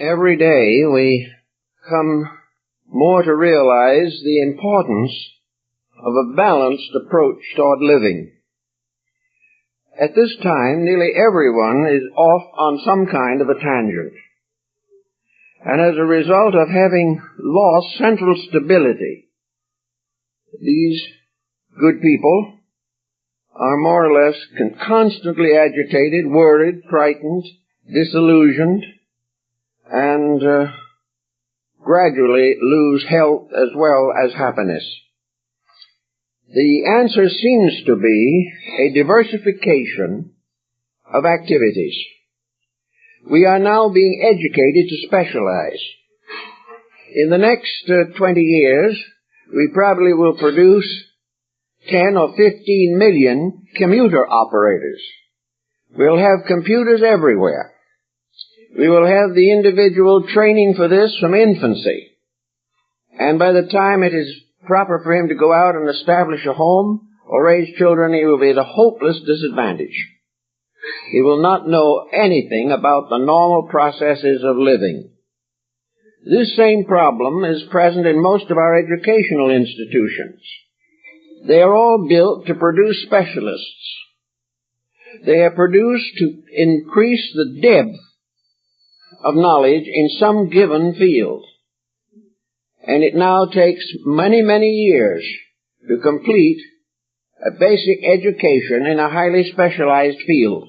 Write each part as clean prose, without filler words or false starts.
Every day we come more to realize the importance of a balanced approach toward living. At this time, nearly everyone is off on some kind of a tangent. And as a result of having lost central stability, these good people are more or less constantly agitated, worried, frightened, disillusioned, and gradually lose health as well as happiness. The answer seems to be a diversification of activities. We are now being educated to specialize. In the next 20 years, we probably will produce 10 or 15 million commuter operators. We'll have computers everywhere. We will have the individual training for this from infancy. And by the time it is proper for him to go out and establish a home or raise children, he will be at a hopeless disadvantage. He will not know anything about the normal processes of living. This same problem is present in most of our educational institutions. They are all built to produce specialists. They are produced to increase the depth of knowledge in some given field. And it now takes many, many years to complete a basic education in a highly specialized field.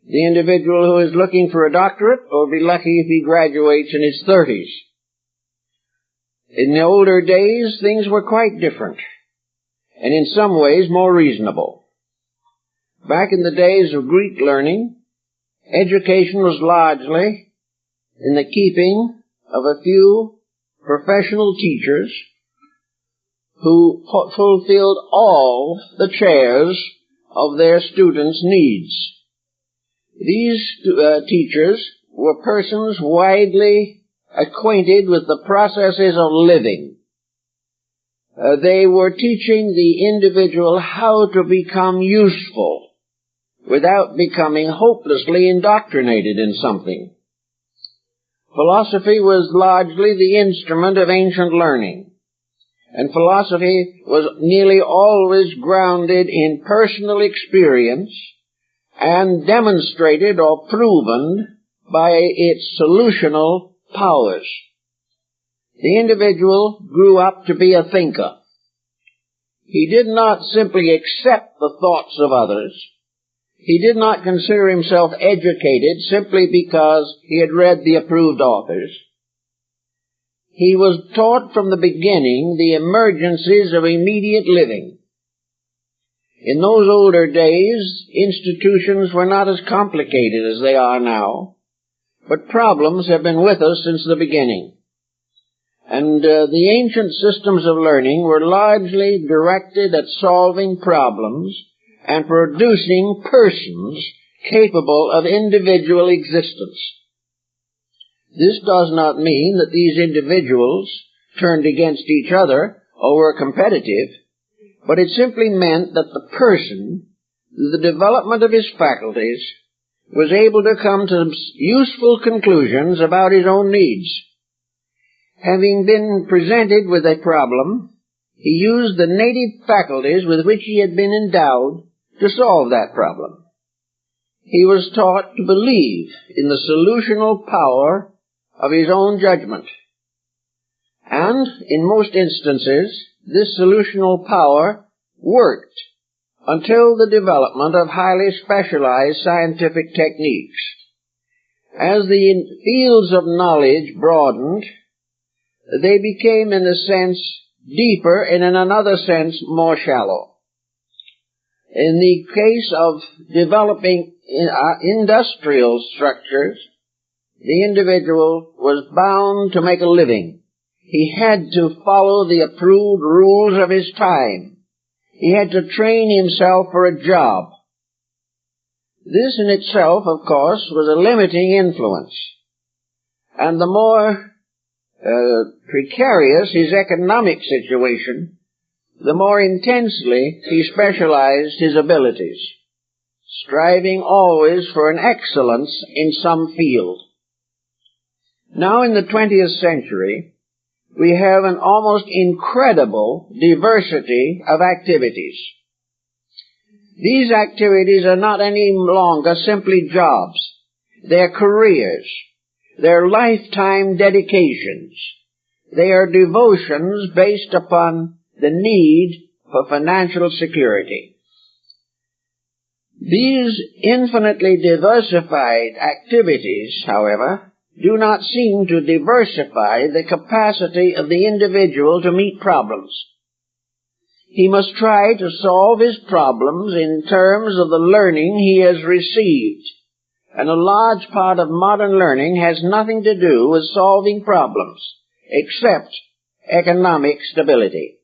The individual who is looking for a doctorate will be lucky if he graduates in his 30s. In the older days, things were quite different, and in some ways more reasonable. Back in the days of Greek learning, education was largely in the keeping of a few professional teachers who fulfilled all the chairs of their students' needs. These teachers were persons widely acquainted with the processes of living. They were teaching the individual how to become useful without becoming hopelessly indoctrinated in something. Philosophy was largely the instrument of ancient learning, and philosophy was nearly always grounded in personal experience and demonstrated or proven by its solutional powers. The individual grew up to be a thinker. He did not simply accept the thoughts of others. He did not consider himself educated simply because he had read the approved authors. He was taught from the beginning the emergencies of immediate living. In those older days, institutions were not as complicated as they are now, but problems have been with us since the beginning. And the ancient systems of learning were largely directed at solving problems and producing persons capable of individual existence. This does not mean that these individuals turned against each other or were competitive, but it simply meant that the person, through the development of his faculties, was able to come to useful conclusions about his own needs. Having been presented with a problem, he used the native faculties with which he had been endowed to solve that problem. He was taught to believe in the solutional power of his own judgment. And, in most instances, this solutional power worked until the development of highly specialized scientific techniques. As the fields of knowledge broadened, they became, in a sense, deeper and in another sense more shallow. In the case of developing industrial structures, the individual was bound to make a living. He had to follow the approved rules of his time. He had to train himself for a job. This in itself, of course, was a limiting influence. And the more precarious his economic situation, the more intensely he specialized his abilities, striving always for an excellence in some field. Now in the 20th century, we have an almost incredible diversity of activities. These activities are not any longer simply jobs. They're careers. They're lifetime dedications. They are devotions based upon the need for financial security. These infinitely diversified activities, however, do not seem to diversify the capacity of the individual to meet problems. He must try to solve his problems in terms of the learning he has received. And a large part of modern learning has nothing to do with solving problems, except economic stability.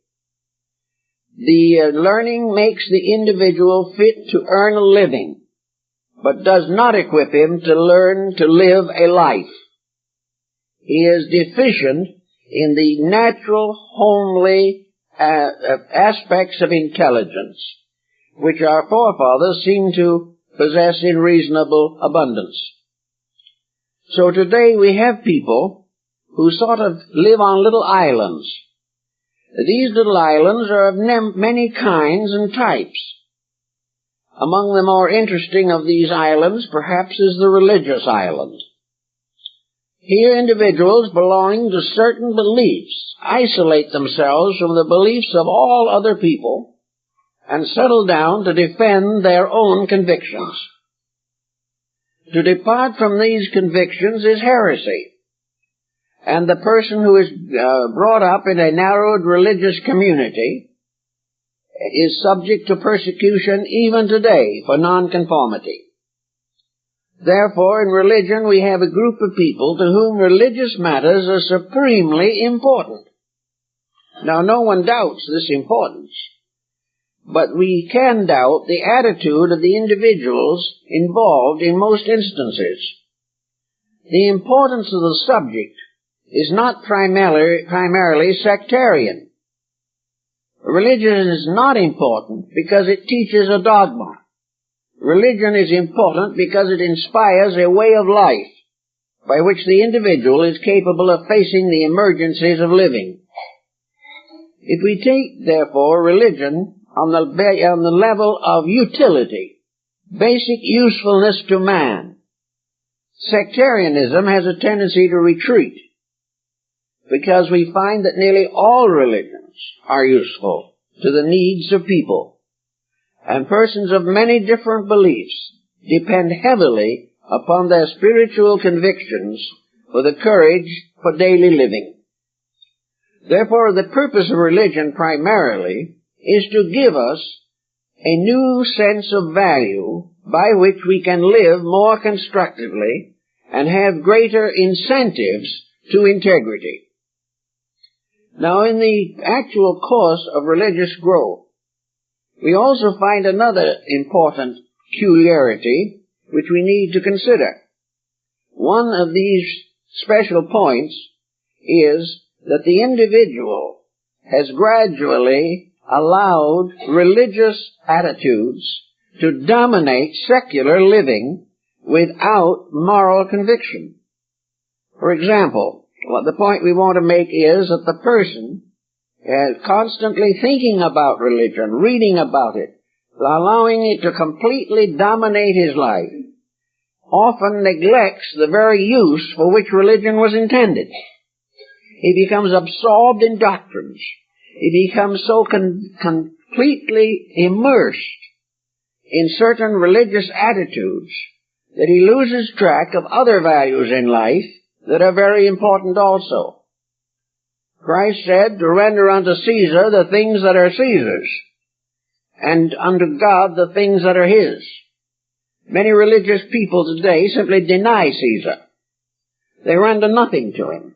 The learning makes the individual fit to earn a living, but does not equip him to learn to live a life. He is deficient in the natural, homely aspects of intelligence, which our forefathers seem to possess in reasonable abundance. So today we have people who sort of live on little islands. These little islands are of many kinds and types. Among the more interesting of these islands, perhaps, is the religious island. Here individuals belonging to certain beliefs isolate themselves from the beliefs of all other people and settle down to defend their own convictions. To depart from these convictions is heresy, and the person who is brought up in a narrowed religious community is subject to persecution even today for nonconformity. Therefore, in religion we have a group of people to whom religious matters are supremely important. Now, no one doubts this importance, but we can doubt the attitude of the individuals involved in most instances. The importance of the subject is not primarily sectarian. Religion is not important because it teaches a dogma. Religion is important because it inspires a way of life by which the individual is capable of facing the emergencies of living. If we take, therefore, religion on the level of utility, basic usefulness to man, sectarianism has a tendency to retreat, because we find that nearly all religions are useful to the needs of people. And persons of many different beliefs depend heavily upon their spiritual convictions for the courage for daily living. Therefore, the purpose of religion primarily is to give us a new sense of value by which we can live more constructively and have greater incentives to integrity. Now, in the actual course of religious growth, we also find another important peculiarity which we need to consider. One of these special points is that the individual has gradually allowed religious attitudes to dominate secular living without moral conviction. For example, the point we want to make is that the person constantly thinking about religion, reading about it, allowing it to completely dominate his life, often neglects the very use for which religion was intended. He becomes absorbed in doctrines. He becomes so completely immersed in certain religious attitudes that he loses track of other values in life that are very important also. Christ said to render unto Caesar the things that are Caesar's, and unto God the things that are His. Many religious people today simply deny Caesar. They render nothing to him.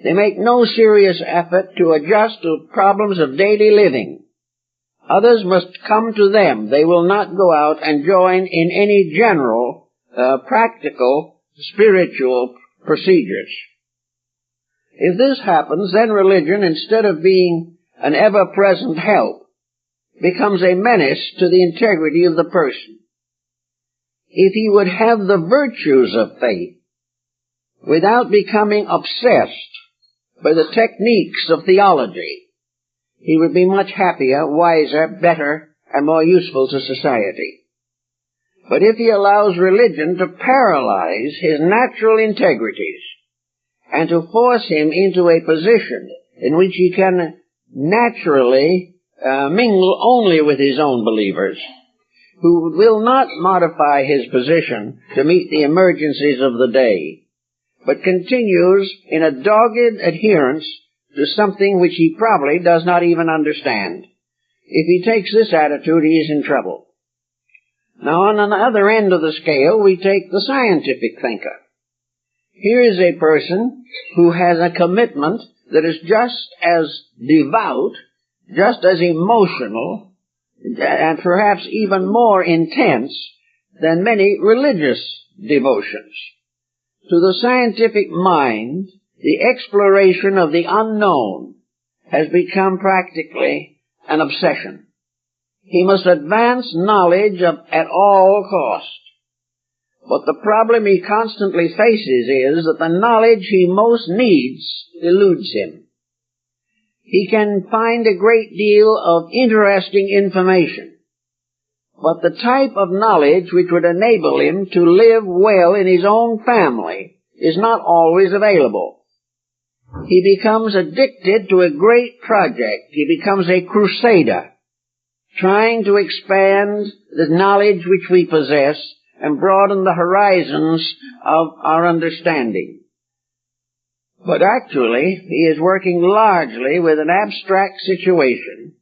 They make no serious effort to adjust to problems of daily living. Others must come to them. They will not go out and join in any general, practical, spiritual procedures. If this happens, then religion, instead of being an ever-present help, becomes a menace to the integrity of the person. If he would have the virtues of faith, without becoming obsessed by the techniques of theology, he would be much happier, wiser, better, and more useful to society. But if he allows religion to paralyze his natural integrities and to force him into a position in which he can naturally mingle only with his own believers, who will not modify his position to meet the emergencies of the day, but continues in a dogged adherence to something which he probably does not even understand. If he takes this attitude, he is in trouble. Now, on the other end of the scale, we take the scientific thinker. Here is a person who has a commitment that is just as devout, just as emotional, and perhaps even more intense than many religious devotions. To the scientific mind, the exploration of the unknown has become practically an obsession. He must advance knowledge at all cost. But the problem he constantly faces is that the knowledge he most needs eludes him. He can find a great deal of interesting information, but the type of knowledge which would enable him to live well in his own family is not always available. He becomes addicted to a great project. He becomes a crusader, trying to expand the knowledge which we possess and broaden the horizons of our understanding. But actually, he is working largely with an abstract situation,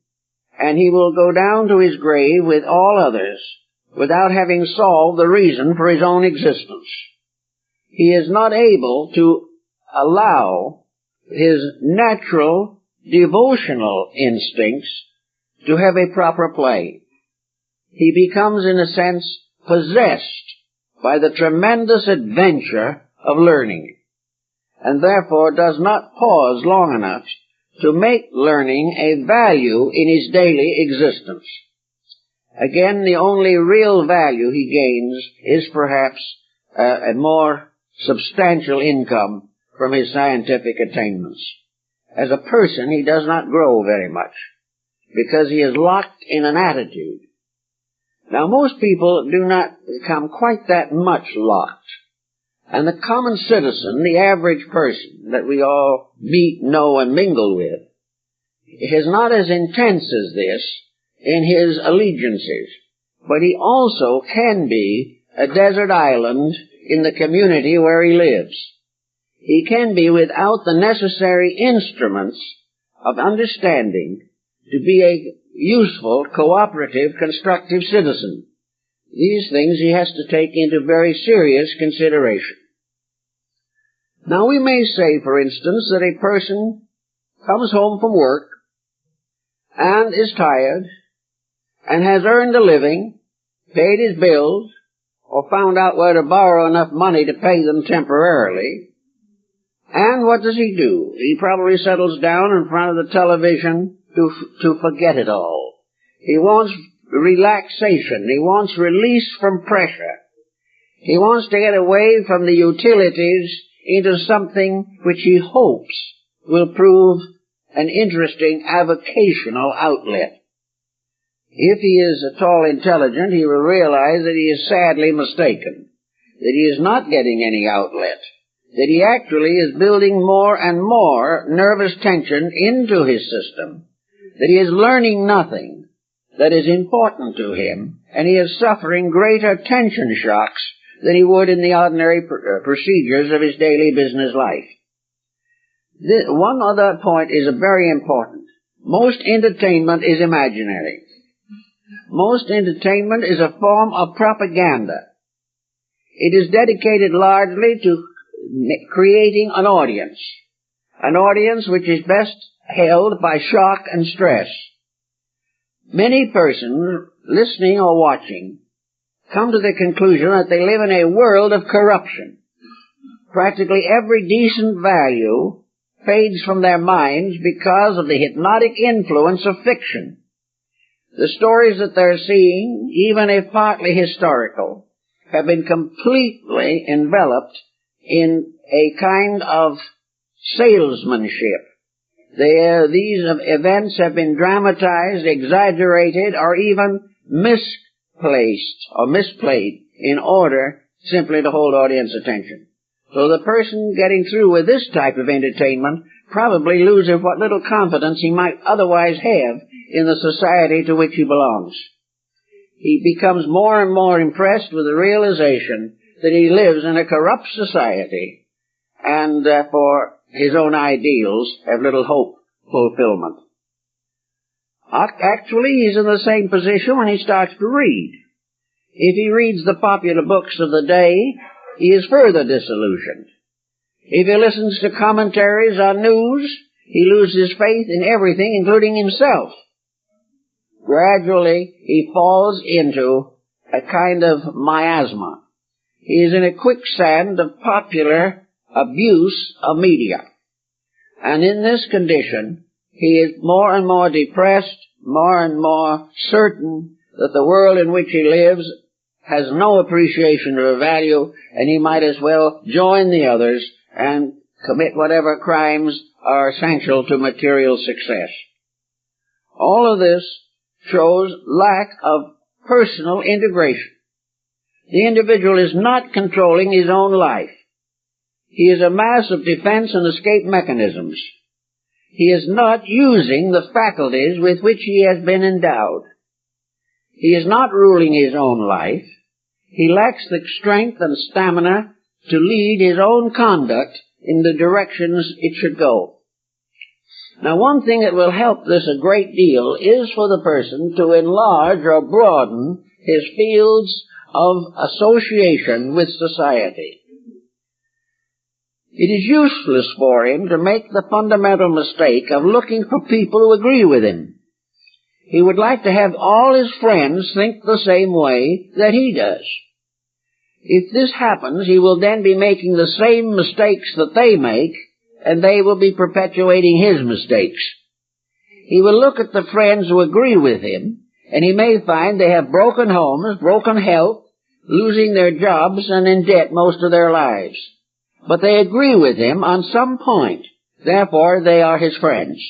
and he will go down to his grave with all others without having solved the reason for his own existence. He is not able to allow his natural devotional instincts to have a proper play. He becomes, in a sense, possessed by the tremendous adventure of learning, and therefore does not pause long enough to make learning a value in his daily existence. Again, the only real value he gains is perhaps a more substantial income from his scientific attainments. As a person, he does not grow very much, because he is locked in an attitude. Now, most people do not become quite that much locked. And the common citizen, the average person that we all meet, know, and mingle with, is not as intense as this in his allegiances, but he also can be a desert island in the community where he lives. He can be without the necessary instruments of understanding to be a useful, cooperative, constructive citizen. These things he has to take into very serious consideration. Now, we may say, for instance, that a person comes home from work and is tired and has earned a living, paid his bills, or found out where to borrow enough money to pay them temporarily. And what does he do? He probably settles down in front of the television to forget it all. He wants relaxation. He wants release from pressure. He wants to get away from the utilities into something which he hopes will prove an interesting avocational outlet. If he is at all intelligent, he will realize that he is sadly mistaken, that he is not getting any outlet, that he actually is building more and more nervous tension into his system, that he is learning nothing that is important to him, and he is suffering greater tension shocks than he would in the ordinary procedures of his daily business life. One other point is very important. Most entertainment is imaginary. Most entertainment is a form of propaganda. It is dedicated largely to creating an audience which is best held by shock and stress. Many persons, listening or watching, come to the conclusion that they live in a world of corruption. Practically every decent value fades from their minds because of the hypnotic influence of fiction. The stories that they're seeing, even if partly historical, have been completely enveloped in a kind of salesmanship. These events have been dramatized, exaggerated, or even misplaced or misplayed in order simply to hold audience attention. So the person getting through with this type of entertainment probably loses what little confidence he might otherwise have in the society to which he belongs. He becomes more and more impressed with the realization that he lives in a corrupt society and for his own ideals have little hope fulfillment. Actually, he's in the same position when he starts to read. If he reads the popular books of the day, he is further disillusioned. If he listens to commentaries on news, he loses faith in everything, including himself. Gradually, he falls into a kind of miasma. He is in a quicksand of popular abuse of media. And in this condition, he is more and more depressed, more and more certain that the world in which he lives has no appreciation of value, and he might as well join the others and commit whatever crimes are essential to material success. All of this shows lack of personal integration. The individual is not controlling his own life. He is a mass of defense and escape mechanisms. He is not using the faculties with which he has been endowed. He is not ruling his own life. He lacks the strength and stamina to lead his own conduct in the directions it should go. Now, one thing that will help this a great deal is for the person to enlarge or broaden his fields of association with society. It is useless for him to make the fundamental mistake of looking for people who agree with him. He would like to have all his friends think the same way that he does. If this happens, he will then be making the same mistakes that they make, and they will be perpetuating his mistakes. He will look at the friends who agree with him, and he may find they have broken homes, broken health, losing their jobs, and in debt most of their lives. But they agree with him on some point. Therefore, they are his friends.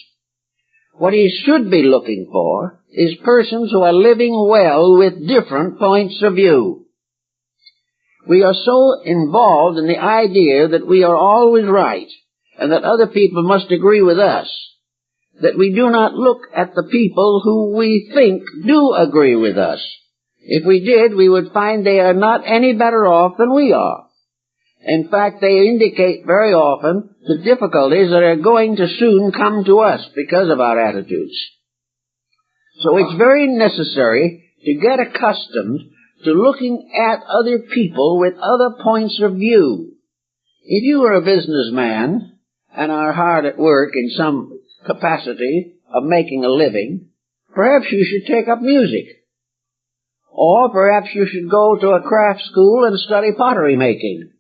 What he should be looking for is persons who are living well with different points of view. We are so involved in the idea that we are always right and that other people must agree with us that we do not look at the people who we think do agree with us. If we did, we would find they are not any better off than we are. In fact, they indicate very often the difficulties that are going to soon come to us because of our attitudes. So it's very necessary to get accustomed to looking at other people with other points of view. If you are a businessman and are hard at work in some capacity of making a living, perhaps you should take up music. Or perhaps you should go to a craft school and study pottery making.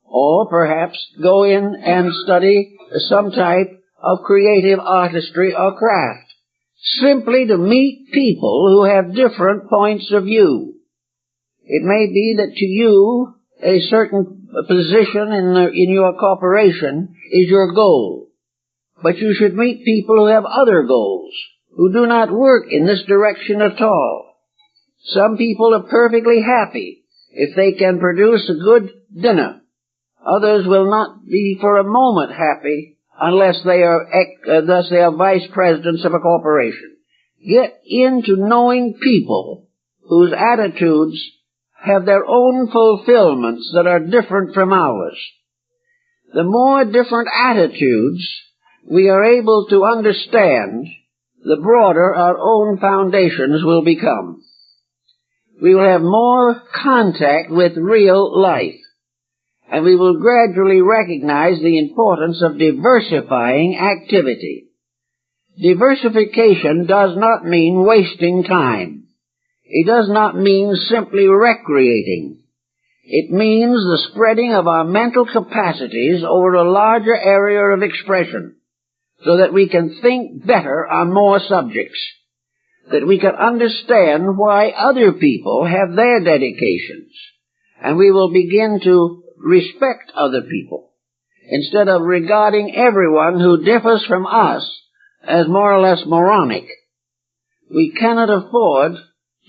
Or perhaps go in and study some type of creative artistry or craft, simply to meet people who have different points of view. It may be that to you a certain position in your corporation is your goal, but you should meet people who have other goals, who do not work in this direction at all. Some people are perfectly happy if they can produce a good dinner. Others will not be for a moment happy unless they are vice presidents of a corporation. Get into knowing people whose attitudes have their own fulfillments that are different from ours. The more different attitudes we are able to understand, the broader our own foundations will become. We will have more contact with real life, and we will gradually recognize the importance of diversifying activity. Diversification does not mean wasting time. It does not mean simply recreating. It means the spreading of our mental capacities over a larger area of expression, so that we can think better on more subjects, that we can understand why other people have their dedications, and we will begin to respect other people, instead of regarding everyone who differs from us as more or less moronic. We cannot afford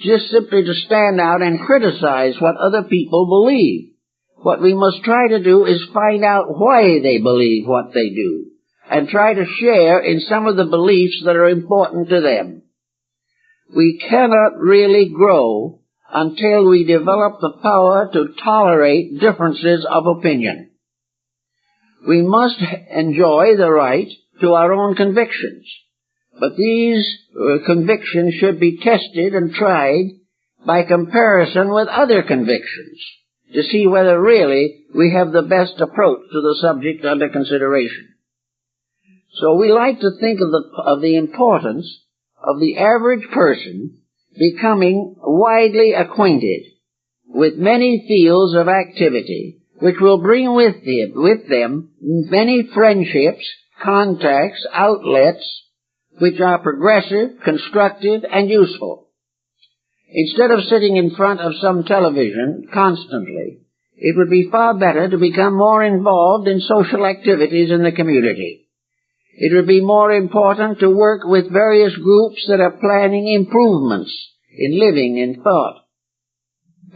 just simply to stand out and criticize what other people believe. What we must try to do is find out why they believe what they do, and try to share in some of the beliefs that are important to them. We cannot really grow until we develop the power to tolerate differences of opinion. We must enjoy the right to our own convictions, but these convictions should be tested and tried by comparison with other convictions to see whether really we have the best approach to the subject under consideration. So we like to think of the importance of the average person becoming widely acquainted with many fields of activity, which will bring with them many friendships, contacts, outlets, which are progressive, constructive, and useful. Instead of sitting in front of some television constantly, it would be far better to become more involved in social activities in the community. It would be more important to work with various groups that are planning improvements in living and thought,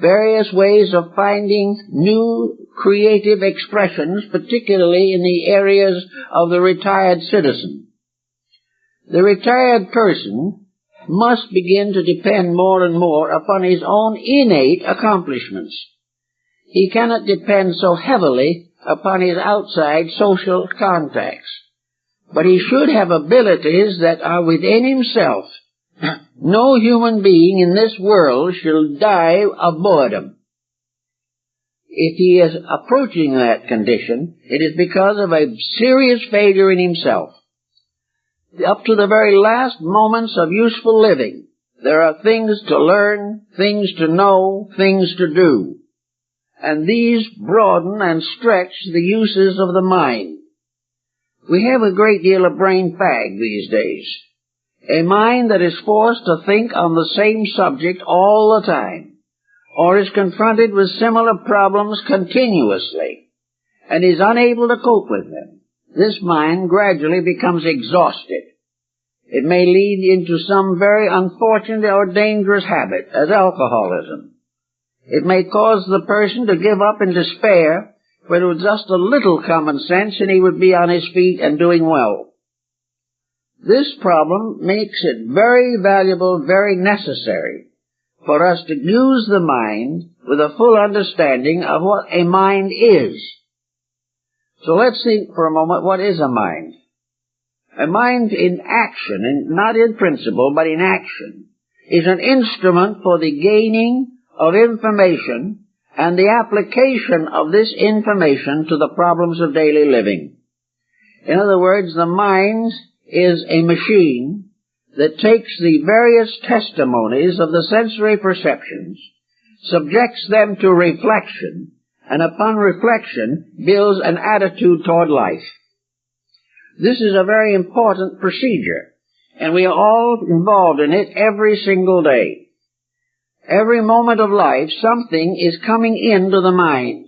various ways of finding new creative expressions, particularly in the areas of the retired citizen. The retired person must begin to depend more and more upon his own innate accomplishments. He cannot depend so heavily upon his outside social contacts, but he should have abilities that are within himself. No human being in this world shall die of boredom. If he is approaching that condition, it is because of a serious failure in himself. Up to the very last moments of useful living, there are things to learn, things to know, things to do. And these broaden and stretch the uses of the mind. We have a great deal of brain fag these days. A mind that is forced to think on the same subject all the time, or is confronted with similar problems continuously, and is unable to cope with them. This mind gradually becomes exhausted. It may lead into some very unfortunate or dangerous habit, as alcoholism. It may cause the person to give up in despair, when with just a little common sense and he would be on his feet and doing well. This problem makes it very valuable, very necessary for us to use the mind with a full understanding of what a mind is. So let's think for a moment, what is a mind? A mind in action, and not in principle, but in action, is an instrument for the gaining of information and the application of this information to the problems of daily living. In other words, the mind is a machine that takes the various testimonies of the sensory perceptions, subjects them to reflection, and upon reflection builds an attitude toward life. This is a very important procedure, and we are all involved in it every single day. Every moment of life, something is coming into the mind,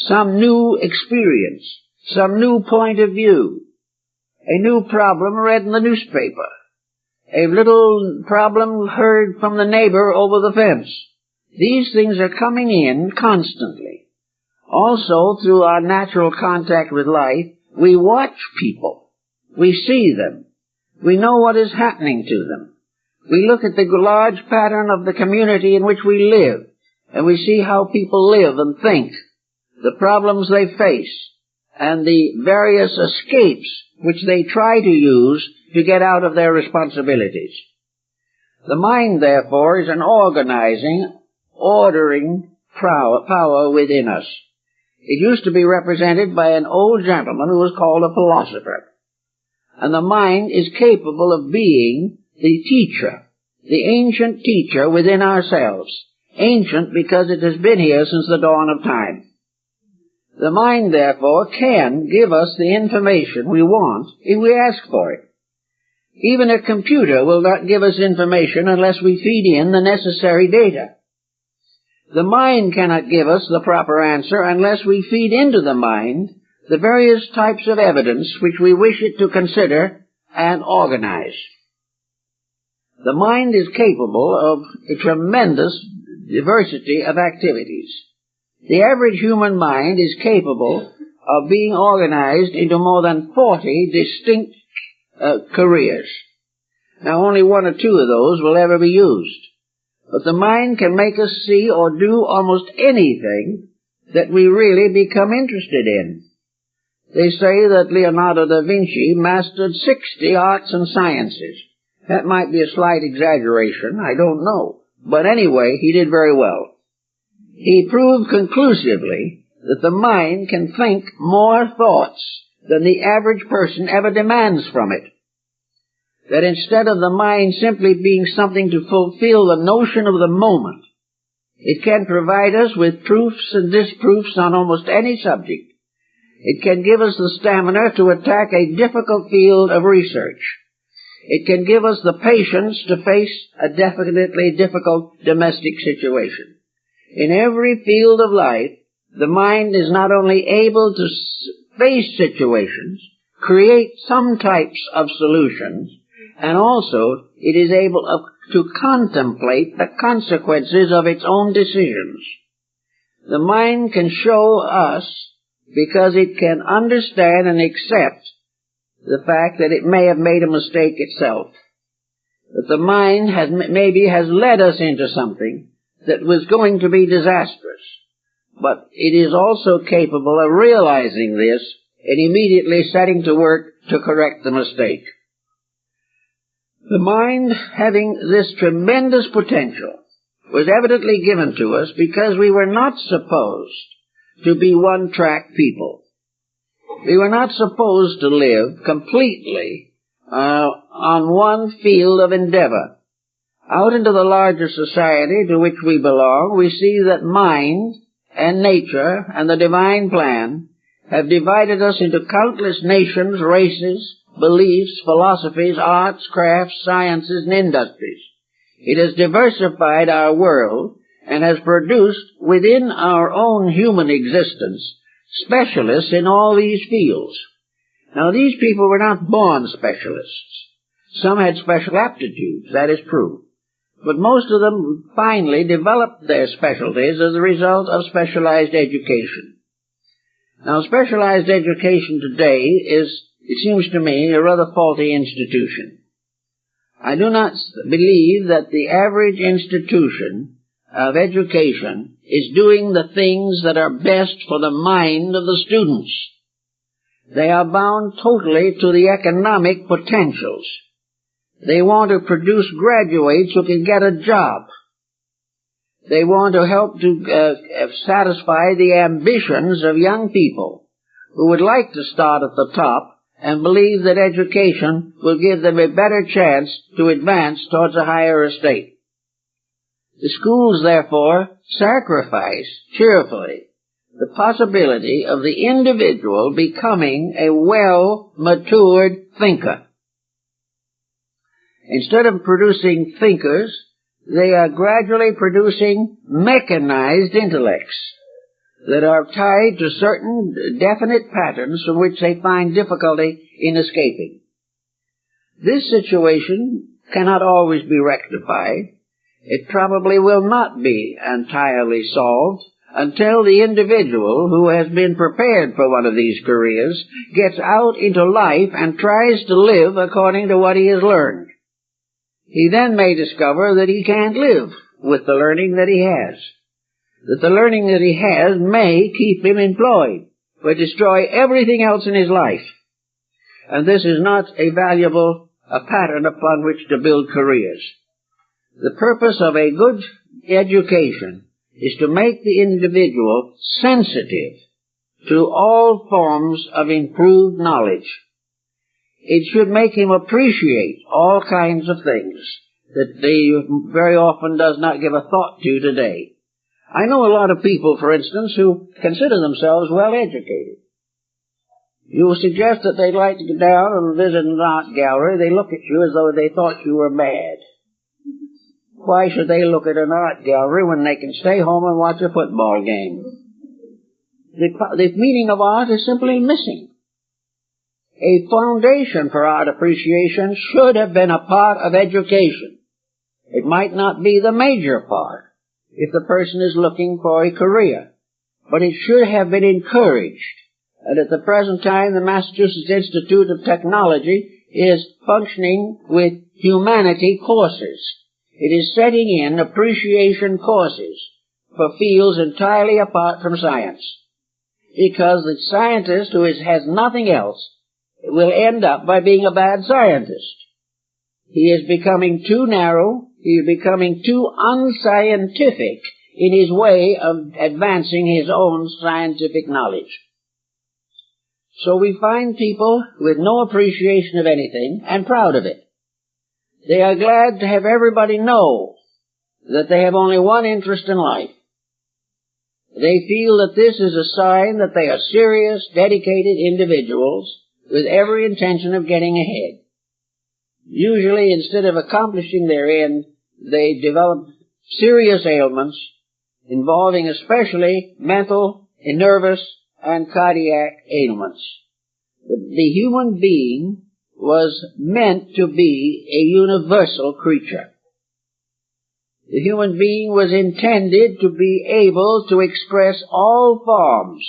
some new experience, some new point of view, a new problem read in the newspaper, a little problem heard from the neighbor over the fence. These things are coming in constantly. Also, through our natural contact with life, we watch people. We see them. We know what is happening to them. We look at the large pattern of the community in which we live, and we see how people live and think, the problems they face, and the various escapes which they try to use to get out of their responsibilities. The mind, therefore, is an organizing, ordering power within us. It used to be represented by an old gentleman who was called a philosopher. And the mind is capable of being the teacher, the ancient teacher within ourselves. Ancient because it has been here since the dawn of time. The mind, therefore, can give us the information we want if we ask for it. Even a computer will not give us information unless we feed in the necessary data. The mind cannot give us the proper answer unless we feed into the mind the various types of evidence which we wish it to consider and organize. The mind is capable of a tremendous diversity of activities. The average human mind is capable of being organized into more than 40 distinct careers. Now, only one or two of those will ever be used. But the mind can make us see or do almost anything that we really become interested in. They say that Leonardo da Vinci mastered 60 arts and sciences. That might be a slight exaggeration, I don't know. But anyway, he did very well. He proved conclusively that the mind can think more thoughts than the average person ever demands from it. That instead of the mind simply being something to fulfill the notion of the moment, it can provide us with proofs and disproofs on almost any subject. It can give us the stamina to attack a difficult field of research. It can give us the patience to face a definitely difficult domestic situation. In every field of life, the mind is not only able to face situations, create some types of solutions, and also it is able to contemplate the consequences of its own decisions. The mind can show us because it can understand and accept the fact that it may have made a mistake itself. That the mind has led us into something that was going to be disastrous. But it is also capable of realizing this and immediately setting to work to correct the mistake. The mind, having this tremendous potential, was evidently given to us because we were not supposed to be one-track people. We were not supposed to live completely on one field of endeavor. Out into the larger society to which we belong, we see that mind and nature and the divine plan have divided us into countless nations, races, beliefs, philosophies, arts, crafts, sciences, and industries. It has diversified our world and has produced within our own human existence specialists in all these fields. Now, these people were not born specialists. Some had special aptitudes, that is true. But most of them finally developed their specialties as a result of specialized education. Now, specialized education today is, it seems to me, a rather faulty institution. I do not believe that the average institution of education is doing the things that are best for the mind of the students. They are bound totally to the economic potentials. They want to produce graduates who can get a job. They want to help to satisfy the ambitions of young people who would like to start at the top and believe that education will give them a better chance to advance towards a higher estate. The schools, therefore, sacrifice cheerfully the possibility of the individual becoming a well-matured thinker. Instead of producing thinkers, they are gradually producing mechanized intellects that are tied to certain definite patterns from which they find difficulty in escaping. This situation cannot always be rectified. It probably will not be entirely solved until the individual who has been prepared for one of these careers gets out into life and tries to live according to what he has learned. He then may discover that he can't live with the learning that he has. That the learning that he has may keep him employed, but destroy everything else in his life. And this is not a valuable pattern upon which to build careers. The purpose of a good education is to make the individual sensitive to all forms of improved knowledge. It should make him appreciate all kinds of things that he very often does not give a thought to today. I know a lot of people, for instance, who consider themselves well educated. You will suggest that they'd like to go down and visit an art gallery. They look at you as though they thought you were mad. Why should they look at an art gallery when they can stay home and watch a football game? The meaning of art is simply missing. A foundation for art appreciation should have been a part of education. It might not be the major part if the person is looking for a career, but it should have been encouraged. And at the present time, the Massachusetts Institute of Technology is functioning with humanity courses. It is setting in appreciation courses for fields entirely apart from science, because the scientist who has nothing else will end up by being a bad scientist. He is becoming too narrow, he is becoming too unscientific in his way of advancing his own scientific knowledge. So we find people with no appreciation of anything and proud of it. They are glad to have everybody know that they have only one interest in life. They feel that this is a sign that they are serious, dedicated individuals with every intention of getting ahead. Usually, instead of accomplishing their end, they develop serious ailments involving especially mental, nervous, and cardiac ailments. The human being was meant to be a universal creature. The human being was intended to be able to express all forms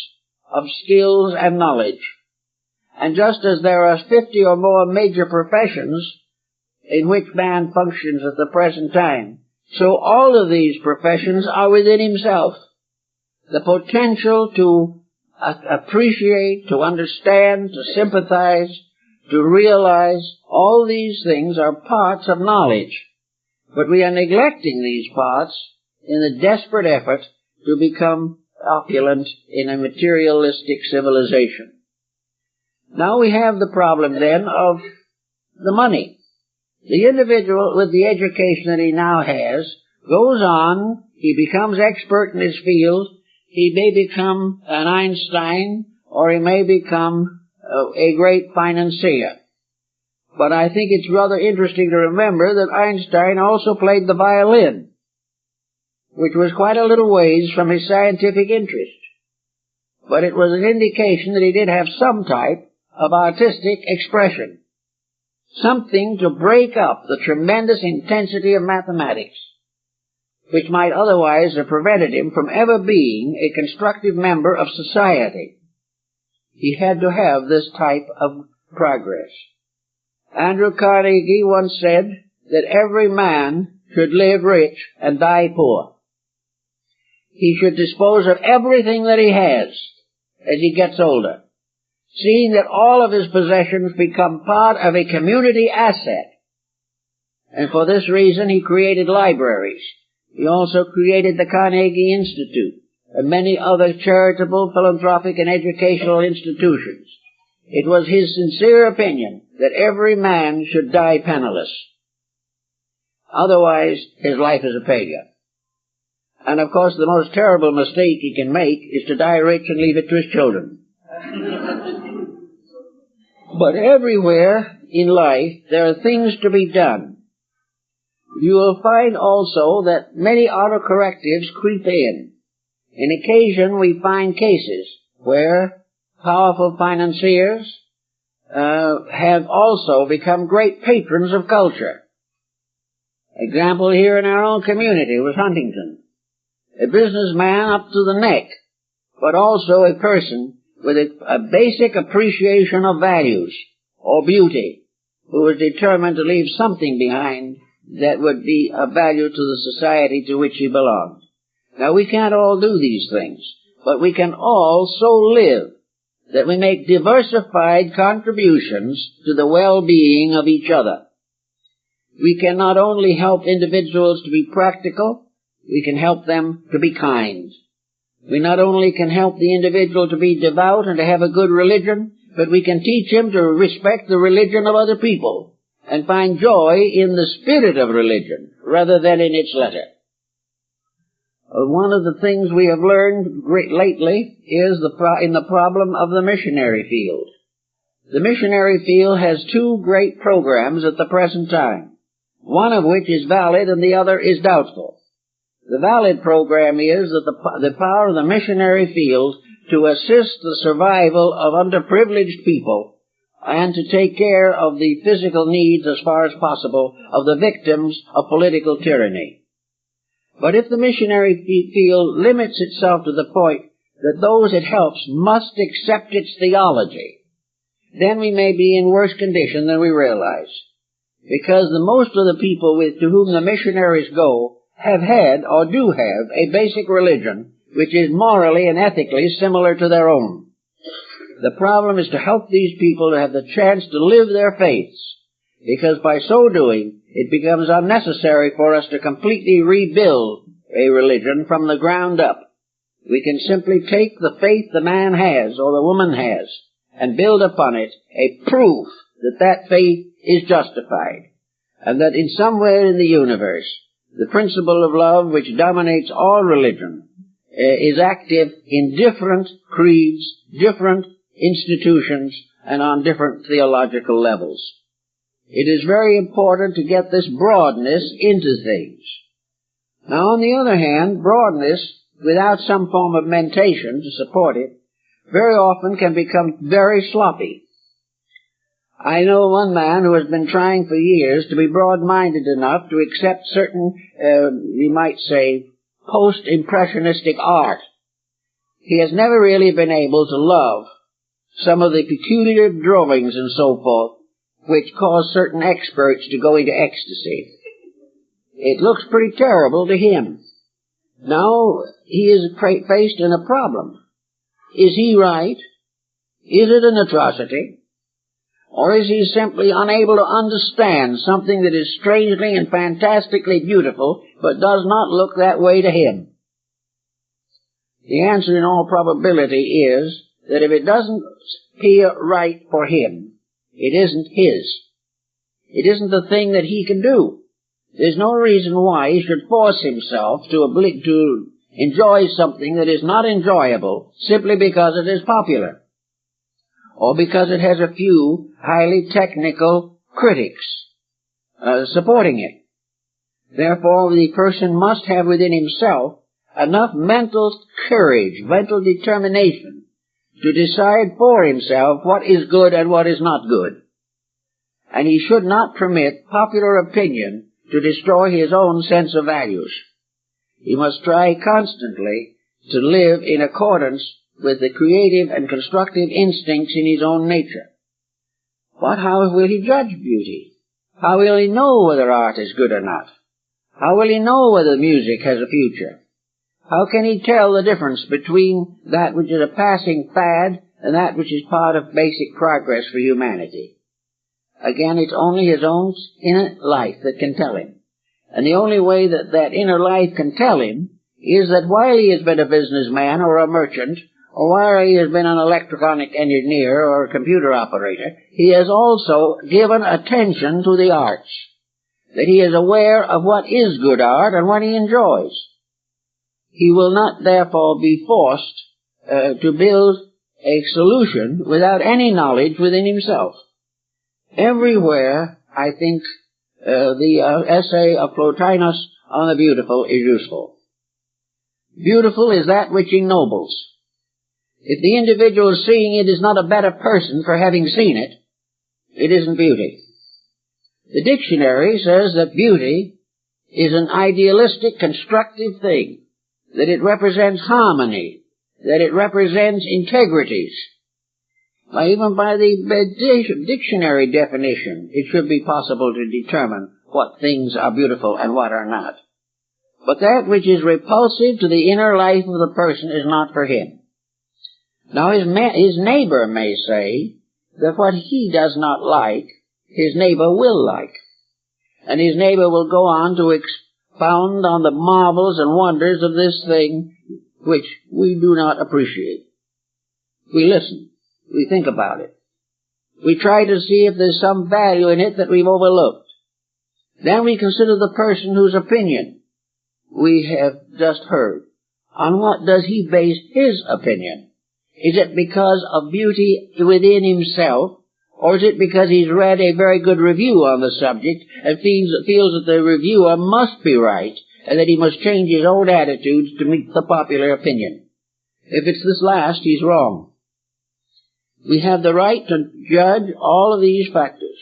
of skills and knowledge. And just as there are 50 or more major professions in which man functions at the present time, so all of these professions are within himself. The potential to appreciate, to understand, to sympathize, to realize, all these things are parts of knowledge. But we are neglecting these parts in the desperate effort to become opulent in a materialistic civilization. Now we have the problem then of the money. The individual with the education that he now has goes on, he becomes expert in his field, he may become an Einstein, or he may become a great financier. But I think it's rather interesting to remember that Einstein also played the violin, which was quite a little ways from his scientific interest. But it was an indication that he did have some type of artistic expression, something to break up the tremendous intensity of mathematics, which might otherwise have prevented him from ever being a constructive member of society. He had to have this type of progress. Andrew Carnegie once said that every man should live rich and die poor. He should dispose of everything that he has as he gets older, seeing that all of his possessions become part of a community asset. And for this reason he created libraries. He also created the Carnegie Institute and many other charitable, philanthropic, and educational institutions. It was his sincere opinion that every man should die penniless. Otherwise, his life is a failure. And of course, the most terrible mistake he can make is to die rich and leave it to his children. But everywhere in life, there are things to be done. You will find also that many autocorrectives creep in. On occasion, we find cases where powerful financiers have also become great patrons of culture. Example here in our own community was Huntington, a businessman up to the neck, but also a person with a basic appreciation of values or beauty, who was determined to leave something behind that would be of value to the society to which he belonged. Now, we can't all do these things, but we can all so live that we make diversified contributions to the well-being of each other. We can not only help individuals to be practical, we can help them to be kind. We not only can help the individual to be devout and to have a good religion, but we can teach him to respect the religion of other people and find joy in the spirit of religion rather than in its letter. One of the things we have learned lately is in the problem of the missionary field. The missionary field has two great programs at the present time. one of which is valid and the other is doubtful. The valid program is that the power of the missionary field to assist the survival of underprivileged people and to take care of the physical needs as far as possible of the victims of political tyranny. But if the missionary field limits itself to the point that those it helps must accept its theology, then we may be in worse condition than we realize. Because the most of the people to whom the missionaries go have had or do have a basic religion which is morally and ethically similar to their own. The problem is to help these people to have the chance to live their faiths, because by so doing, it becomes unnecessary for us to completely rebuild a religion from the ground up. We can simply take the faith the man has or the woman has and build upon it a proof that that faith is justified, and that in somewhere in the universe, the principle of love which dominates all religion is active in different creeds, different institutions, and on different theological levels. It is very important to get this broadness into things. Now, on the other hand, broadness without some form of mentation to support it very often can become very sloppy. I know one man who has been trying for years to be broad-minded enough to accept certain, we might say, post-impressionistic art. He has never really been able to love some of the peculiar drawings and so forth which cause certain experts to go into ecstasy. It looks pretty terrible to him. Now he is faced in a problem. Is he right? Is it an atrocity? Or is he simply unable to understand something that is strangely and fantastically beautiful but does not look that way to him? The answer in all probability is that if it doesn't appear right for him, it isn't his. It isn't the thing that he can do. There's no reason why he should force himself to enjoy something that is not enjoyable simply because it is popular, or because it has a few highly technical critics supporting it. Therefore, the person must have within himself enough mental courage, mental determination, to decide for himself what is good and what is not good. And he should not permit popular opinion to destroy his own sense of values. He must try constantly to live in accordance with the creative and constructive instincts in his own nature. But how will he judge beauty? How will he know whether art is good or not? How will he know whether music has a future? How can he tell the difference between that which is a passing fad and that which is part of basic progress for humanity? Again, it's only his own inner life that can tell him. And the only way that that inner life can tell him is that while he has been a businessman or a merchant, or while he has been an electronic engineer or a computer operator, he has also given attention to the arts, that he is aware of what is good art and what he enjoys. He will not, therefore, be forced to build a solution without any knowledge within himself. Everywhere, I think, the essay of Plotinus on the beautiful is useful. Beautiful is that which ennobles. If the individual seeing it is not a better person for having seen it, it isn't beauty. The dictionary says that beauty is an idealistic, constructive thing, that it represents harmony, that it represents integrities. Even by the dictionary definition, it should be possible to determine what things are beautiful and what are not. But that which is repulsive to the inner life of the person is not for him. Now his neighbor may say that what he does not like, his neighbor will like. And his neighbor will go on to expound on the marvels and wonders of this thing which we do not appreciate. We listen. We think about it. We try to see if there's some value in it that we've overlooked. Then we consider the person whose opinion we have just heard. On what does he base his opinion? Is it because of beauty within himself, Or is it because he's read a very good review on the subject and feels that the reviewer must be right and that he must change his own attitudes to meet the popular opinion? If it's this last, he's wrong. We have the right to judge all of these factors,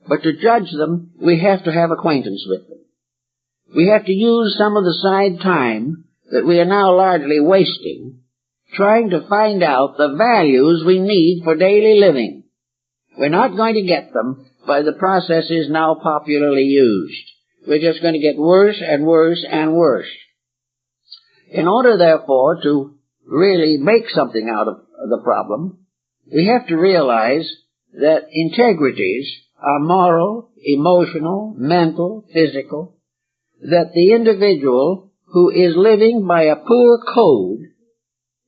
but to judge them, we have to have acquaintance with them. We have to use some of the side time that we are now largely wasting trying to find out the values we need for daily living. We're not going to get them by the processes now popularly used. We're just going to get worse and worse and worse. In order, therefore, to really make something out of the problem, we have to realize that integrities are moral, emotional, mental, physical, that the individual who is living by a poor code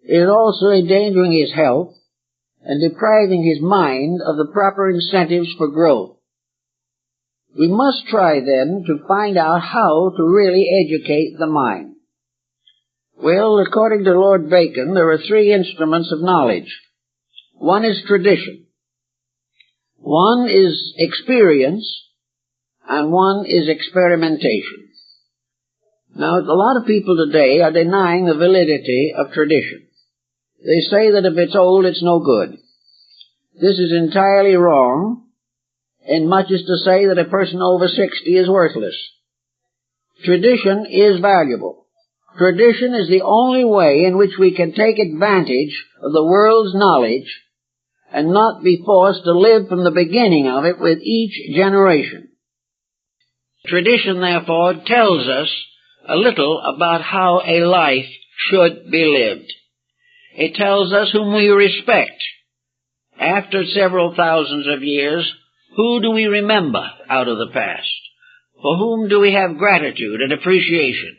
is also endangering his health and depriving his mind of the proper incentives for growth. We must try then to find out how to really educate the mind. Well, according to Lord Bacon, there are three instruments of knowledge. One is tradition, one is experience, and one is experimentation. Now, a lot of people today are denying the validity of tradition. They say that if it's old, it's no good. This is entirely wrong, and much as to say that a person over 60 is worthless. Tradition is valuable. Tradition is the only way in which we can take advantage of the world's knowledge and not be forced to live from the beginning of it with each generation. Tradition, therefore, tells us a little about how a life should be lived. It tells us whom we respect. After several thousands of years, who do we remember out of the past? For whom do we have gratitude and appreciation?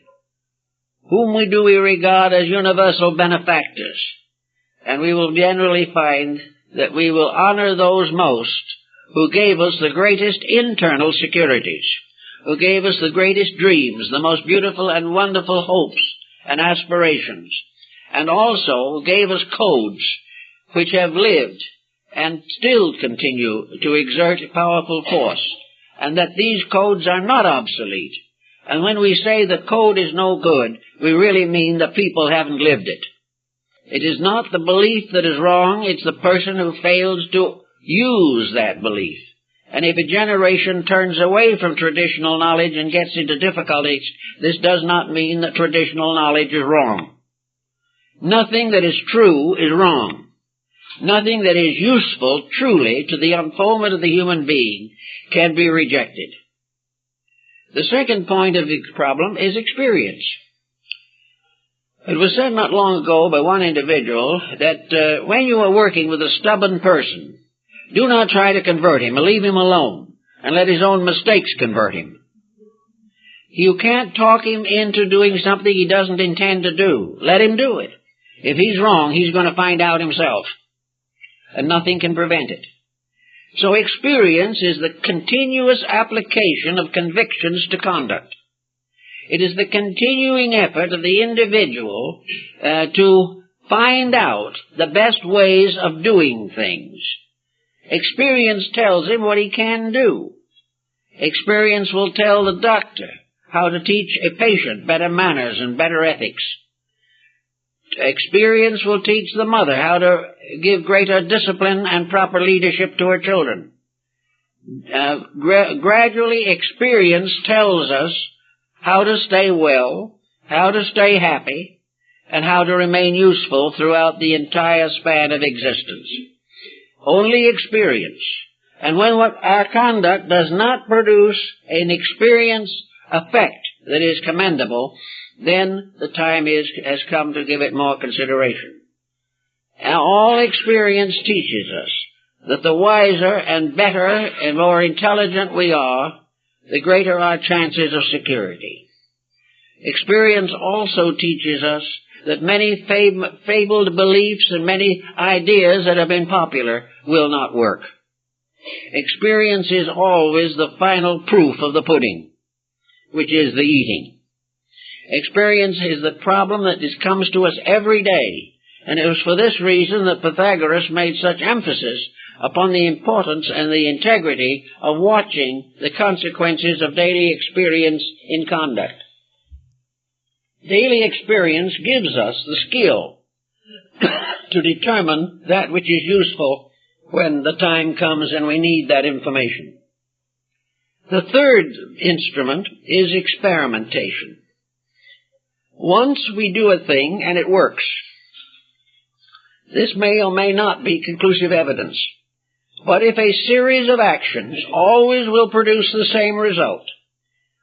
Whom do we regard as universal benefactors? And we will generally find that we will honor those most who gave us the greatest internal securities, who gave us the greatest dreams, the most beautiful and wonderful hopes and aspirations, and also gave us codes which have lived and still continue to exert powerful force, and that these codes are not obsolete. And when we say the code is no good, we really mean the people haven't lived it. It is not the belief that is wrong, it's the person who fails to use that belief. And if a generation turns away from traditional knowledge and gets into difficulties, this does not mean that traditional knowledge is wrong. Nothing that is true is wrong. Nothing that is useful truly to the unfoldment of the human being can be rejected. The second point of the problem is experience. It was said not long ago by one individual that when you are working with a stubborn person, do not try to convert him, or leave him alone, and let his own mistakes convert him. You can't talk him into doing something he doesn't intend to do. Let him do it. If he's wrong, he's going to find out himself, and nothing can prevent it. So experience is the continuous application of convictions to conduct. It is the continuing effort of the individual to find out the best ways of doing things. Experience tells him what he can do. Experience will tell the doctor how to teach a patient better manners and better ethics. Experience will teach the mother how to give greater discipline and proper leadership to her children. Gradually, experience tells us how to stay well, how to stay happy, and how to remain useful throughout the entire span of existence. Only experience. And when our conduct does not produce an experience effect that is commendable, then the time has come to give it more consideration. And all experience teaches us that the wiser and better and more intelligent we are, the greater our chances of security. Experience also teaches us that many fabled beliefs and many ideas that have been popular will not work. Experience is always the final proof of the pudding, which is the eating. Experience is the problem that comes to us every day, and it was for this reason that Pythagoras made such emphasis upon the importance and the integrity of watching the consequences of daily experience in conduct. Daily experience gives us the skill to determine that which is useful when the time comes and we need that information. The third instrument is experimentation. Once we do a thing and it works, this may or may not be conclusive evidence. But if a series of actions always will produce the same result,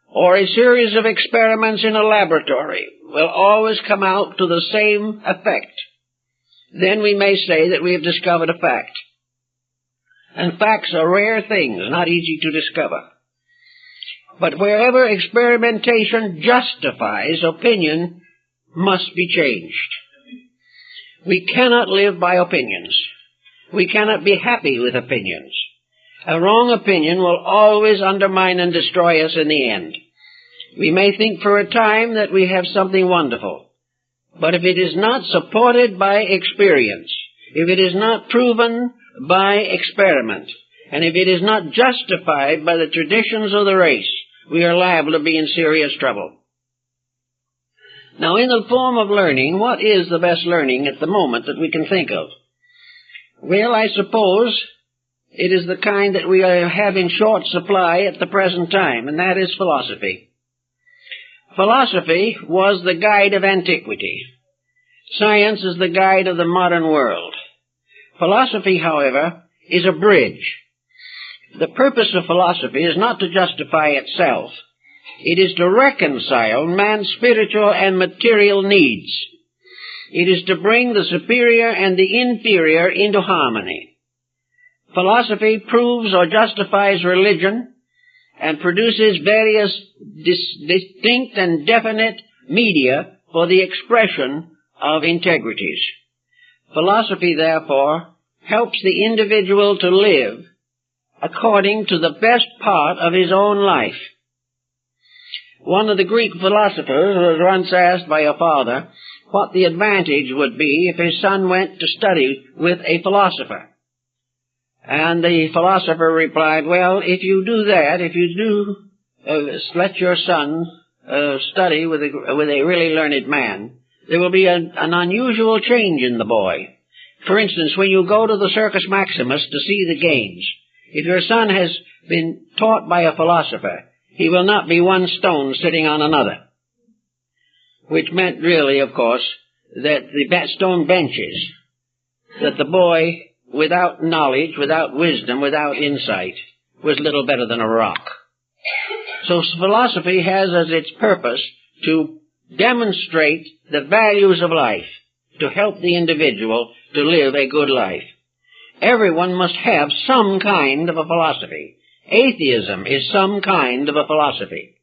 or a series of experiments in a laboratory will always come out to the same effect, then we may say that we have discovered a fact. And facts are rare things, not easy to discover. But wherever experimentation justifies, opinion must be changed. We cannot live by opinions. We cannot be happy with opinions. A wrong opinion will always undermine and destroy us in the end. We may think for a time that we have something wonderful, but if it is not supported by experience, if it is not proven by experiment, and if it is not justified by the traditions of the race, we are liable to be in serious trouble. Now, in the form of learning, what is the best learning at the moment that we can think of? Well, I suppose it is the kind that we have in short supply at the present time, and that is philosophy. Philosophy was the guide of antiquity. Science is the guide of the modern world. Philosophy, however, is a bridge. The purpose of philosophy is not to justify itself. It is to reconcile man's spiritual and material needs. It is to bring the superior and the inferior into harmony. Philosophy proves or justifies religion and produces various distinct and definite media for the expression of integrities. Philosophy, therefore, helps the individual to live according to the best part of his own life. One of the Greek philosophers was once asked by a father what the advantage would be if his son went to study with a philosopher. And the philosopher replied, well, if you do that, if you do let your son study with a really learned man, there will be an unusual change in the boy. For instance, when you go to the Circus Maximus to see the games, if your son has been taught by a philosopher, he will not be one stone sitting on another. Which meant really, of course, that the stone benches, that the boy, without knowledge, without wisdom, without insight, was little better than a rock. So philosophy has as its purpose to demonstrate the values of life, to help the individual to live a good life. Everyone must have some kind of a philosophy. Atheism is some kind of a philosophy.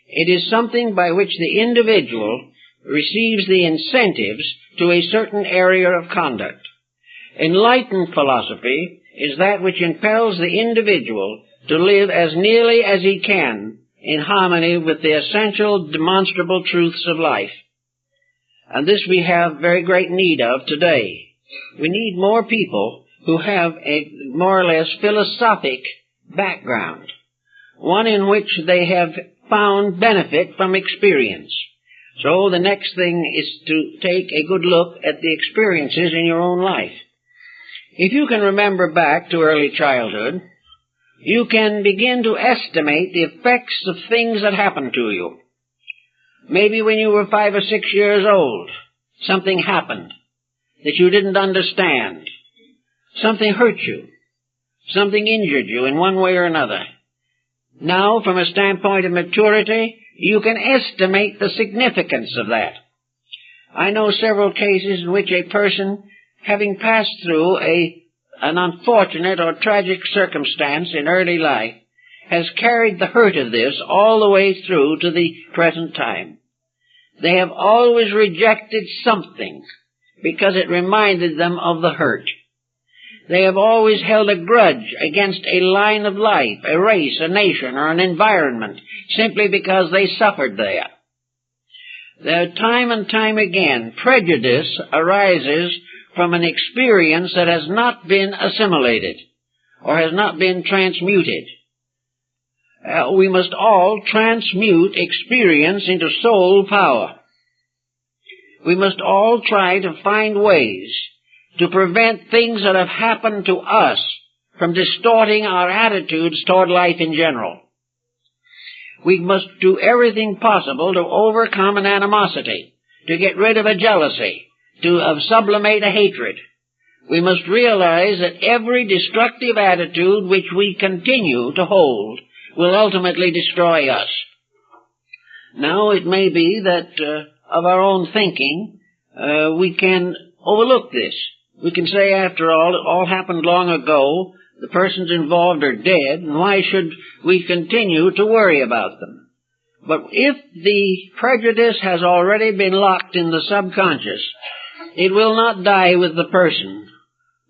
It is something by which the individual receives the incentives to a certain area of conduct. Enlightened philosophy is that which impels the individual to live as nearly as he can in harmony with the essential demonstrable truths of life. And this we have very great need of today. We need more people who have a more or less philosophic background, one in which they have found benefit from experience. So the next thing is to take a good look at the experiences in your own life. If you can remember back to early childhood, you can begin to estimate the effects of things that happened to you. Maybe when you were 5 or 6 years old, something happened that you didn't understand. Something hurt you. Something injured you in one way or another. Now, from a standpoint of maturity, you can estimate the significance of that. I know several cases in which a person, having passed through an unfortunate or tragic circumstance in early life, has carried the hurt of this all the way through to the present time. They have always rejected something because it reminded them of the hurt. They have always held a grudge against a line of life, a race, a nation, or an environment, simply because they suffered there. Time and time again, prejudice arises from an experience that has not been assimilated or has not been transmuted. We must all transmute experience into soul power. We must all try to find ways to prevent things that have happened to us from distorting our attitudes toward life in general. We must do everything possible to overcome an animosity, to get rid of a jealousy, to sublimate a hatred. We must realize that every destructive attitude which we continue to hold will ultimately destroy us. Now, it may be that of our own thinking, we can overlook this. We can say, after all, it all happened long ago, the persons involved are dead, and why should we continue to worry about them? But if the prejudice has already been locked in the subconscious, it will not die with the person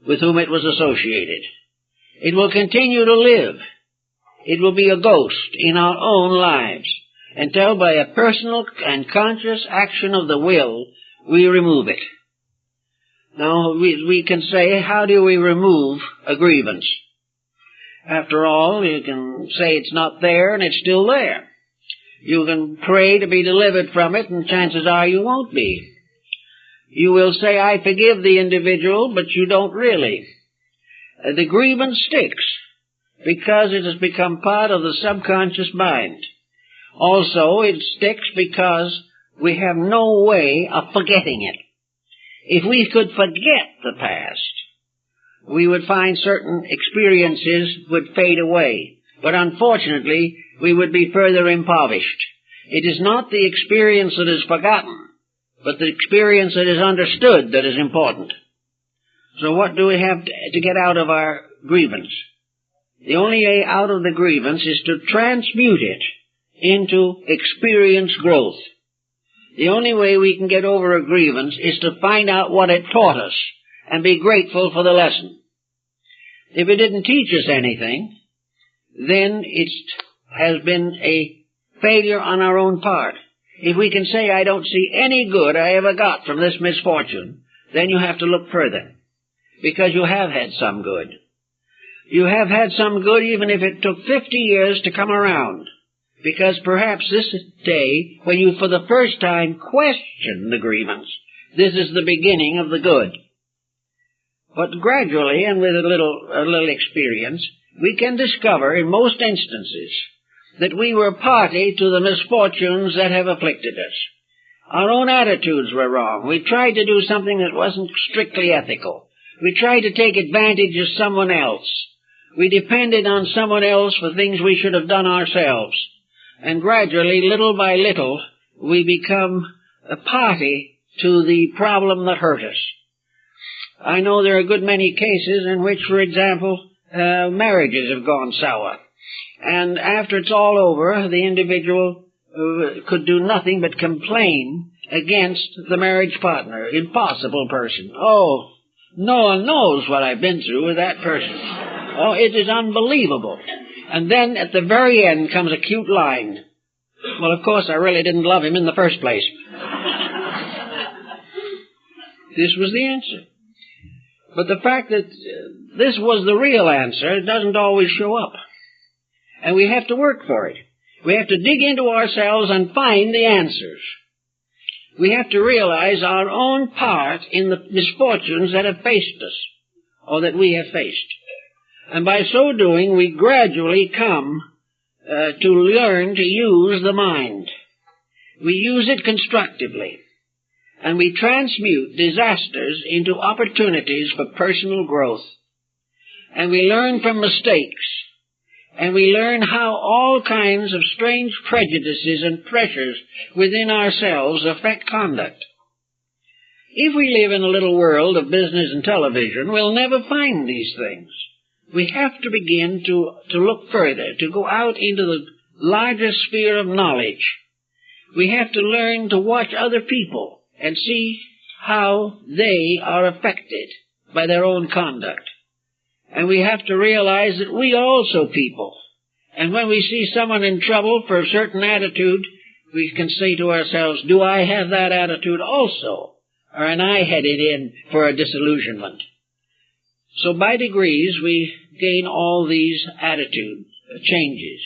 with whom it was associated. It will continue to live. It will be a ghost in our own lives until by a personal and conscious action of the will we remove it. Now, we can say, how do we remove a grievance? After all, you can say it's not there and it's still there. You can pray to be delivered from it, and chances are you won't be. You will say, I forgive the individual, but you don't really. The grievance sticks because it has become part of the subconscious mind. Also, it sticks because we have no way of forgetting it. If we could forget the past, we would find certain experiences would fade away. But unfortunately, we would be further impoverished. It is not the experience that is forgotten, but the experience that is understood that is important. So what do we have to get out of our grievance? The only way out of the grievance is to transmute it into experience growth. The only way we can get over a grievance is to find out what it taught us and be grateful for the lesson. If it didn't teach us anything, then it has been a failure on our own part. If we can say, I don't see any good I ever got from this misfortune, then you have to look further, because you have had some good. You have had some good even if it took 50 years to come around, because perhaps this day, when you for the first time question the grievance, this is the beginning of the good. But gradually, and with a little experience, we can discover in most instances that we were party to the misfortunes that have afflicted us. Our own attitudes were wrong. We tried to do something that wasn't strictly ethical. We tried to take advantage of someone else. We depended on someone else for things we should have done ourselves. And gradually, little by little, we become a party to the problem that hurt us. I know there are a good many cases in which, for example, marriages have gone sour. And after it's all over, the individual could do nothing but complain against the marriage partner. Impossible person. Oh, no one knows what I've been through with that person. Oh, it is unbelievable. And then at the very end comes a cute line. Well, of course, I really didn't love him in the first place. This was the answer. But the fact that this was the real answer doesn't always show up. And we have to work for it. We have to dig into ourselves and find the answers. We have to realize our own part in the misfortunes that have faced us, or that we have faced. And by so doing, we gradually come to learn to use the mind. We use it constructively. And we transmute disasters into opportunities for personal growth. And we learn from mistakes. And we learn how all kinds of strange prejudices and pressures within ourselves affect conduct. If we live in a little world of business and television, we'll never find these things. We have to begin to look further, to go out into the larger sphere of knowledge. We have to learn to watch other people and see how they are affected by their own conduct. And we have to realize that we are also people. And when we see someone in trouble for a certain attitude, we can say to ourselves, do I have that attitude also? or an eye headed in for a disillusionment. So by degrees we gain all these attitude changes.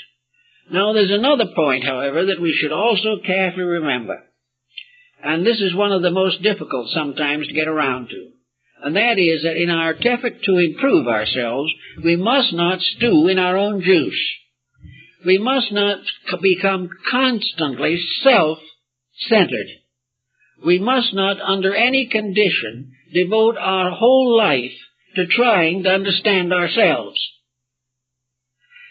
Now there's another point, however, that we should also carefully remember. And this is one of the most difficult sometimes to get around to. And that is that in our effort to improve ourselves, we must not stew in our own juice. We must not become constantly self-centered. We must not, under any condition, devote our whole life to trying to understand ourselves.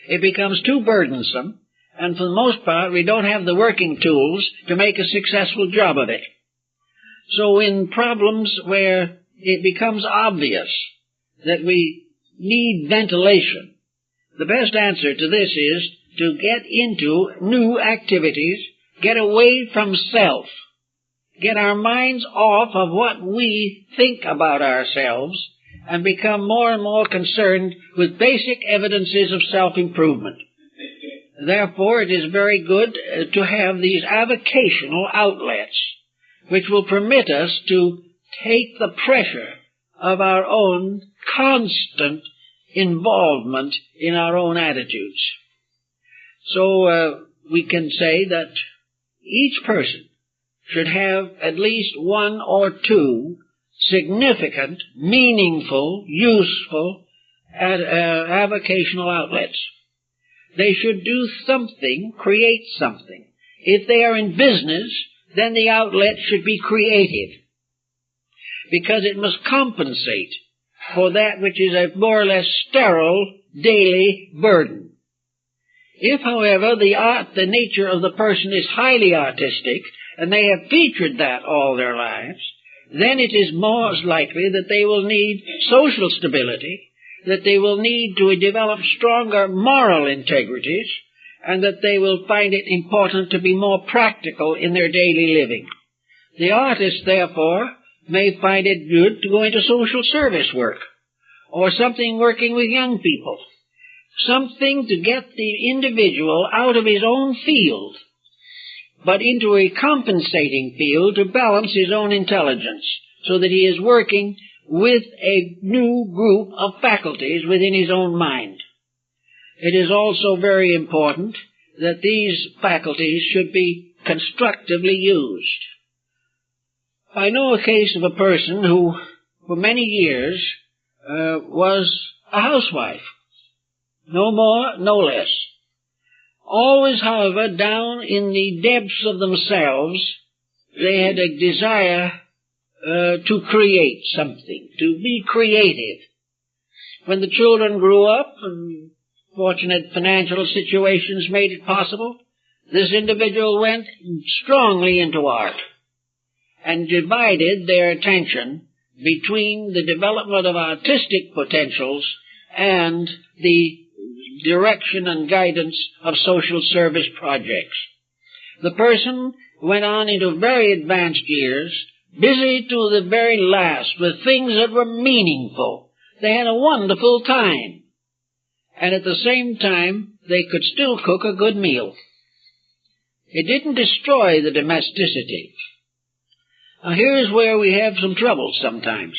It becomes too burdensome, and for the most part, we don't have the working tools to make a successful job of it. So in problems where it becomes obvious that we need ventilation, the best answer to this is to get into new activities, get away from self, get our minds off of what we think about ourselves, and become more and more concerned with basic evidences of self-improvement. Therefore, it is very good to have these avocational outlets, which will permit us to take the pressure of our own constant involvement in our own attitudes. So we can say that each person should have at least one or two significant, meaningful, useful avocational outlets. They should do something, create something. If they are in business, then the outlet should be creative, because it must compensate for that which is a more or less sterile daily burden. If, however, the nature of the person is highly artistic, and they have featured that all their lives, then it is most likely that they will need social stability, that they will need to develop stronger moral integrities, and that they will find it important to be more practical in their daily living. The artist, therefore, may find it good to go into social service work, or something working with young people, something to get the individual out of his own field, but into a compensating field to balance his own intelligence, so that he is working with a new group of faculties within his own mind. It is also very important that these faculties should be constructively used. I know a case of a person who, for many years, was a housewife. No more, no less. Always, however, down in the depths of themselves, they had a desire to create something, to be creative. When the children grew up and fortunate financial situations made it possible, this individual went strongly into art and divided their attention between the development of artistic potentials and the direction and guidance of social service projects. The person went on into very advanced years, busy to the very last with things that were meaningful. They had a wonderful time. And at the same time, they could still cook a good meal. It didn't destroy the domesticity. Now here's where we have some trouble sometimes.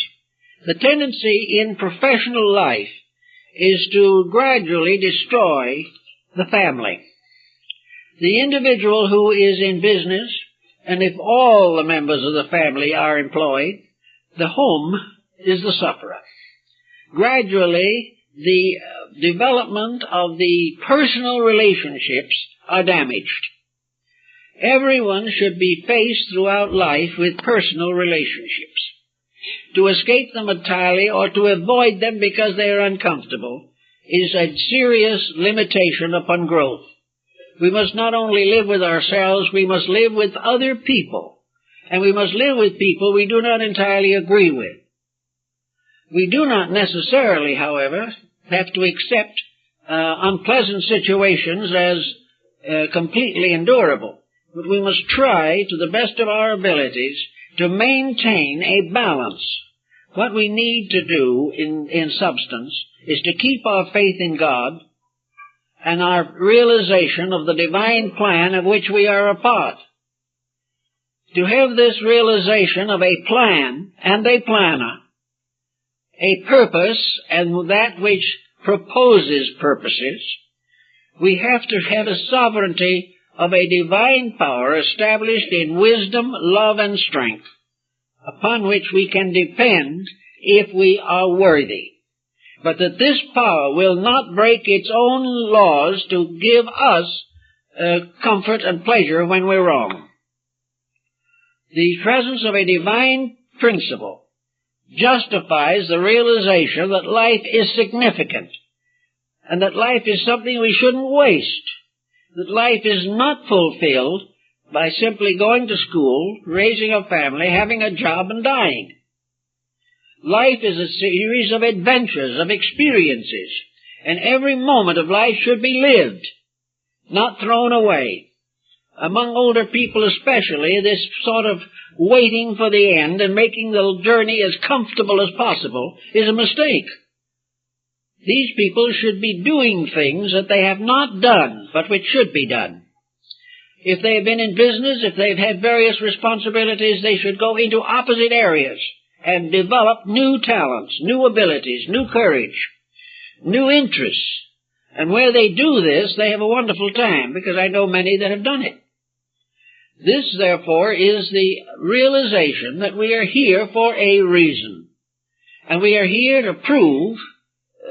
The tendency in professional life is to gradually destroy the family. The individual who is in business, and if all the members of the family are employed, the home is the sufferer. Gradually, the development of the personal relationships are damaged. Everyone should be faced throughout life with personal relationships. To escape them entirely or to avoid them because they are uncomfortable is a serious limitation upon growth. We must not only live with ourselves, we must live with other people. And we must live with people we do not entirely agree with. We do not necessarily, however, have to accept unpleasant situations as completely endurable. But we must try, to the best of our abilities, to maintain a balance. What we need to do in substance is to keep our faith in God and our realization of the divine plan of which we are a part. to have this realization of a plan and a planner, a purpose and that which proposes purposes, we have to have a sovereignty of a divine power established in wisdom, love, and strength, upon which we can depend if we are worthy. But that this power will not break its own laws to give us comfort and pleasure when we're wrong. The presence of a divine principle justifies the realization that life is significant, and that life is something we shouldn't waste, that life is not fulfilled by simply going to school, raising a family, having a job, and dying. Life is a series of adventures, of experiences, and every moment of life should be lived, not thrown away. Among older people especially, this sort of waiting for the end and making the journey as comfortable as possible is a mistake. These people should be doing things that they have not done, but which should be done. If they have been in business, if they've had various responsibilities, they should go into opposite areas and develop new talents, new abilities, new courage, new interests. And where they do this, they have a wonderful time, because I know many that have done it. This, therefore, is the realization that we are here for a reason. And we are here to prove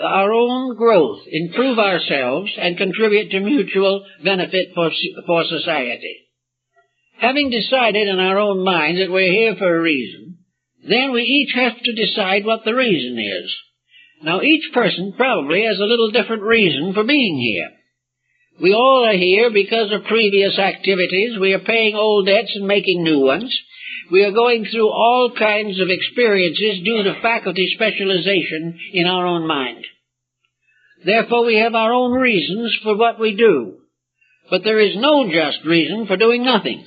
our own growth, improve ourselves, and contribute to mutual benefit for society. Having decided in our own minds that we're here for a reason, then we each have to decide what the reason is. Now, each person probably has a little different reason for being here. We all are here because of previous activities. We are paying old debts and making new ones. We are going through all kinds of experiences due to faculty specialization in our own mind. Therefore, we have our own reasons for what we do. But there is no just reason for doing nothing.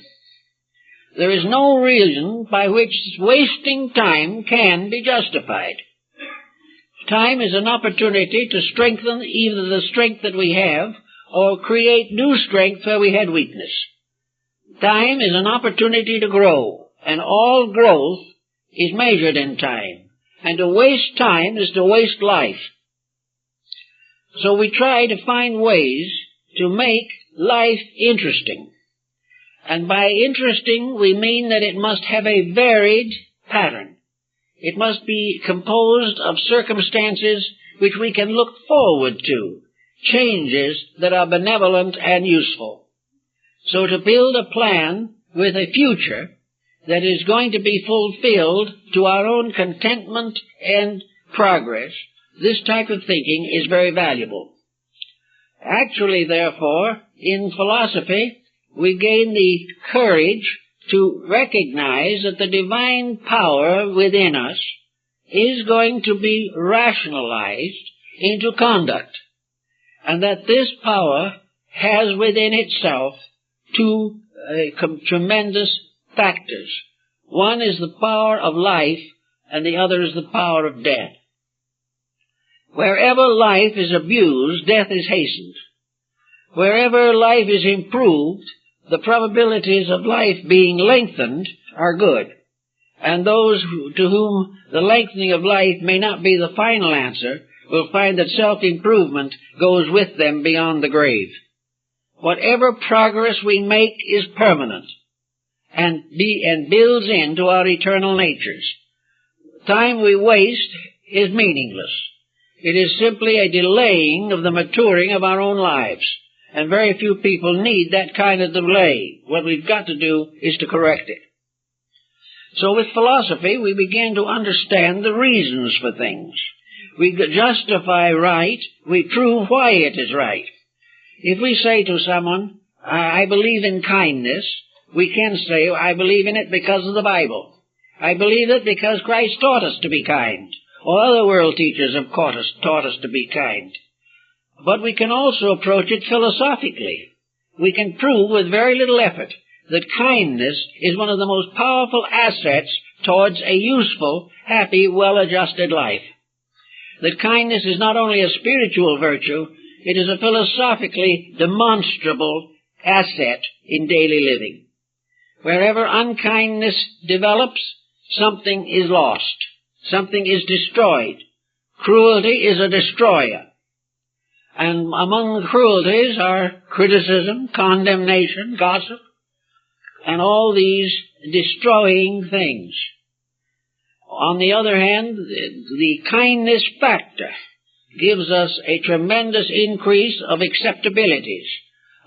There is no reason by which wasting time can be justified. Time is an opportunity to strengthen either the strength that we have or create new strength where we had weakness. Time is an opportunity to grow, and all growth is measured in time. And to waste time is to waste life. So we try to find ways to make life interesting. And by interesting, we mean that it must have a varied pattern. It must be composed of circumstances which we can look forward to, changes that are benevolent and useful. So to build a plan with a future that is going to be fulfilled to our own contentment and progress, this type of thinking is very valuable. Actually, therefore, in philosophy, we gain the courage to recognize that the divine power within us is going to be rationalized into conduct, and that this power has within itself two tremendous factors. One is the power of life, and the other is the power of death. Wherever life is abused, death is hastened. Wherever life is improved, the probabilities of life being lengthened are good. And those to whom the lengthening of life may not be the final answer will find that self-improvement goes with them beyond the grave. Whatever progress we make is permanent and builds into our eternal natures. Time we waste is meaningless. It is simply a delaying of the maturing of our own lives. And very few people need that kind of delay. What we've got to do is to correct it. So with philosophy, we begin to understand the reasons for things. We justify right. We prove why it is right. If we say to someone, I believe in kindness, we can say, I believe in it because of the Bible. I believe it because Christ taught us to be kind, or other world teachers have taught us to be kind. But we can also approach it philosophically. We can prove with very little effort that kindness is one of the most powerful assets towards a useful, happy, well-adjusted life. That kindness is not only a spiritual virtue, it is a philosophically demonstrable asset in daily living. Wherever unkindness develops, something is lost. Something is destroyed. Cruelty is a destroyer. And among the cruelties are criticism, condemnation, gossip, and all these destroying things. On the other hand, the kindness factor gives us a tremendous increase of acceptabilities.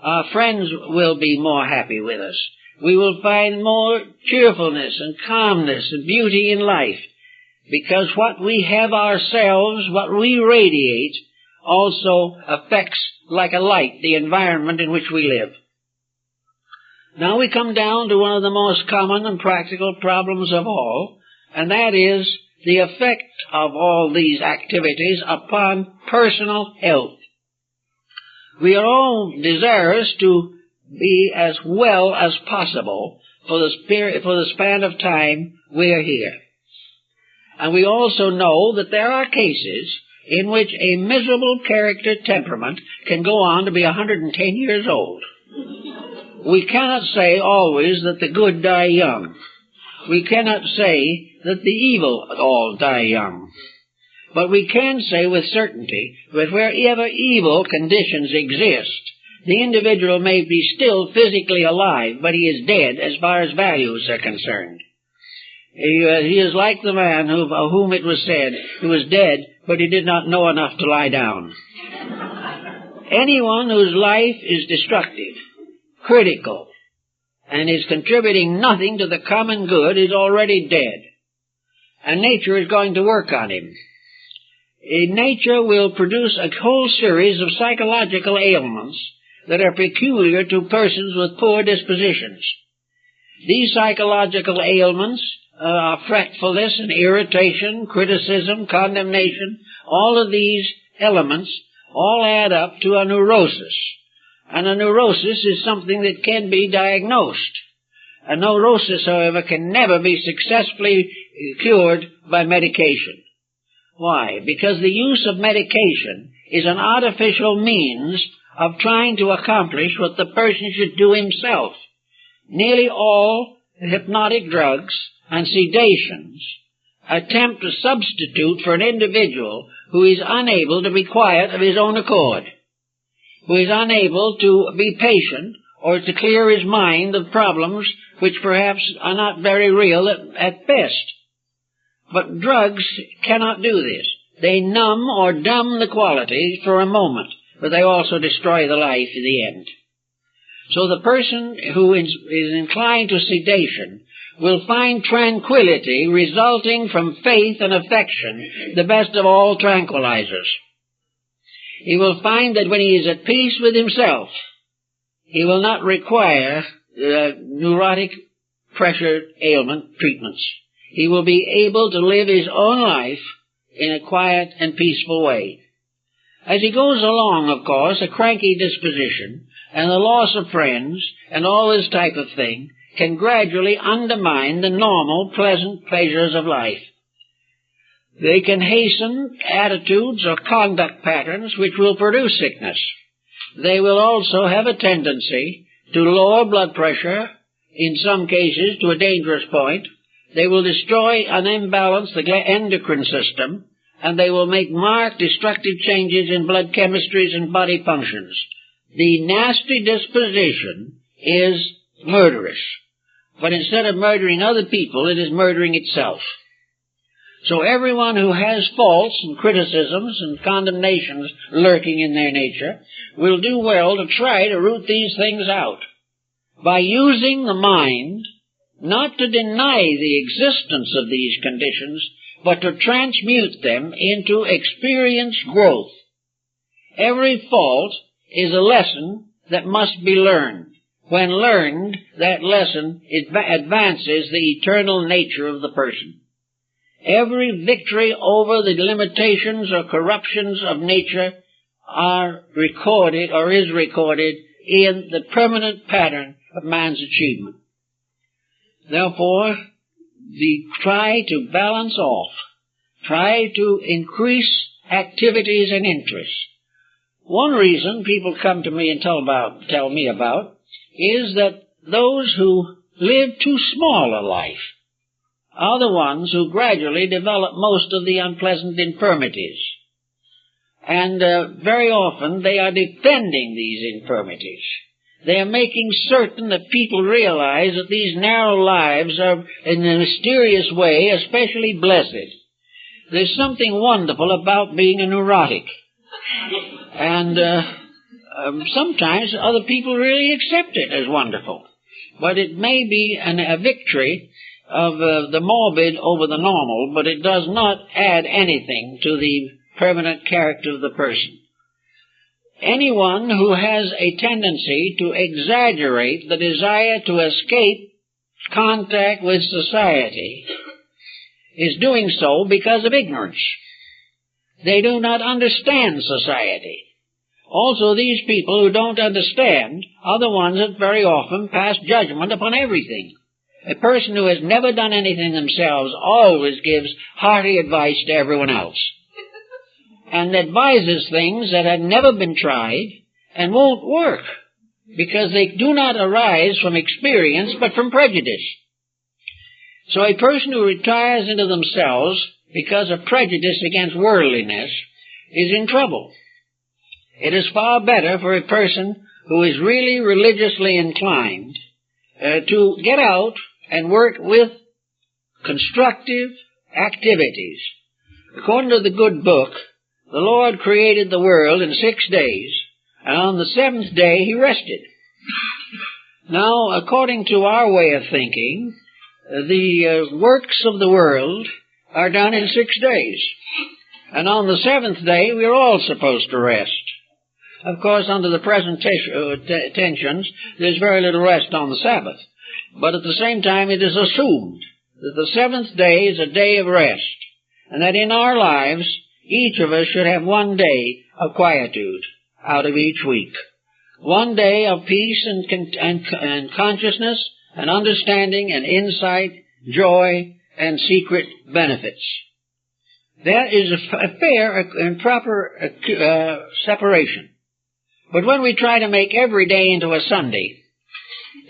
Our friends will be more happy with us. We will find more cheerfulness and calmness and beauty in life, because what we have ourselves, what we radiate, also affects like a light the environment in which we live. Now we come down to one of the most common and practical problems of all, and that is the effect of all these activities upon personal health. We are all desirous to be as well as possible for the span of time we are here. And we also know that there are cases in which a miserable character temperament can go on to be 110 years old. We cannot say always that the good die young. We cannot say that the evil all die young. But we can say with certainty that wherever evil conditions exist, the individual may be still physically alive, but he is dead as far as values are concerned. He is like the man of whom it was said, he was dead, but he did not know enough to lie down. Anyone whose life is destructive, critical, and is contributing nothing to the common good is already dead. And nature is going to work on him. Nature will produce a whole series of psychological ailments that are peculiar to persons with poor dispositions. These psychological ailments are fretfulness and irritation, criticism, condemnation. All of these elements all add up to a neurosis. And a neurosis is something that can be diagnosed. A neurosis, however, can never be successfully cured by medication. Why? Because the use of medication is an artificial means of trying to accomplish what the person should do himself. Nearly all hypnotic drugs and sedations attempt to substitute for an individual who is unable to be quiet of his own accord, who is unable to be patient or to clear his mind of problems which perhaps are not very real at best. But drugs cannot do this. They numb or dumb the qualities for a moment, but they also destroy the life in the end. So the person who is inclined to sedation will find tranquility resulting from faith and affection, the best of all tranquilizers. He will find that when he is at peace with himself, he will not require neurotic pressure ailment treatments. He will be able to live his own life in a quiet and peaceful way. As he goes along, of course, a cranky disposition and the loss of friends and all this type of thing can gradually undermine the normal, pleasant pleasures of life. They can hasten attitudes or conduct patterns which will produce sickness. They will also have a tendency to lower blood pressure, in some cases to a dangerous point. They will destroy and imbalance the endocrine system, and they will make marked destructive changes in blood chemistries and body functions. The nasty disposition is murderous, but instead of murdering other people, it is murdering itself. So everyone who has faults and criticisms and condemnations lurking in their nature will do well to try to root these things out by using the mind not to deny the existence of these conditions, but to transmute them into experience growth. Every fault is a lesson that must be learned. When learned, that lesson advances the eternal nature of the person. Every victory over the limitations or corruptions of nature are recorded or is recorded in the permanent pattern of man's achievement. Therefore, try to balance off, try to increase activities and interests. One reason people come to me and tell me about is that those who live too small a life are the ones who gradually develop most of the unpleasant infirmities. And very often they are defending these infirmities. They are making certain that people realize that these narrow lives are, in a mysterious way, especially blessed. There's something wonderful about being a neurotic. And sometimes other people really accept it as wonderful. But it may be a victory of the morbid over the normal, but it does not add anything to the permanent character of the person. Anyone who has a tendency to exaggerate the desire to escape contact with society is doing so because of ignorance. They do not understand society. Also, these people who don't understand are the ones that very often pass judgment upon everything. A person who has never done anything themselves always gives hearty advice to everyone else, and advises things that have never been tried and won't work, because they do not arise from experience but from prejudice. So a person who retires into themselves because of prejudice against worldliness is in trouble. It is far better for a person who is really religiously inclined to get out and work with constructive activities. According to the good book, the Lord created the world in 6 days, and on the 7th day He rested. Now, according to our way of thinking, the works of the world are done in 6 days, and on the 7th day we are all supposed to rest. Of course, under the present tensions, there's very little rest on the Sabbath, but at the same time it is assumed that the 7th day is a day of rest, and that in our lives each of us should have 1 day of quietude out of each week. 1 day of peace and consciousness and understanding and insight, joy, and secret benefits. That is a fair and proper separation. But when we try to make every day into a Sunday,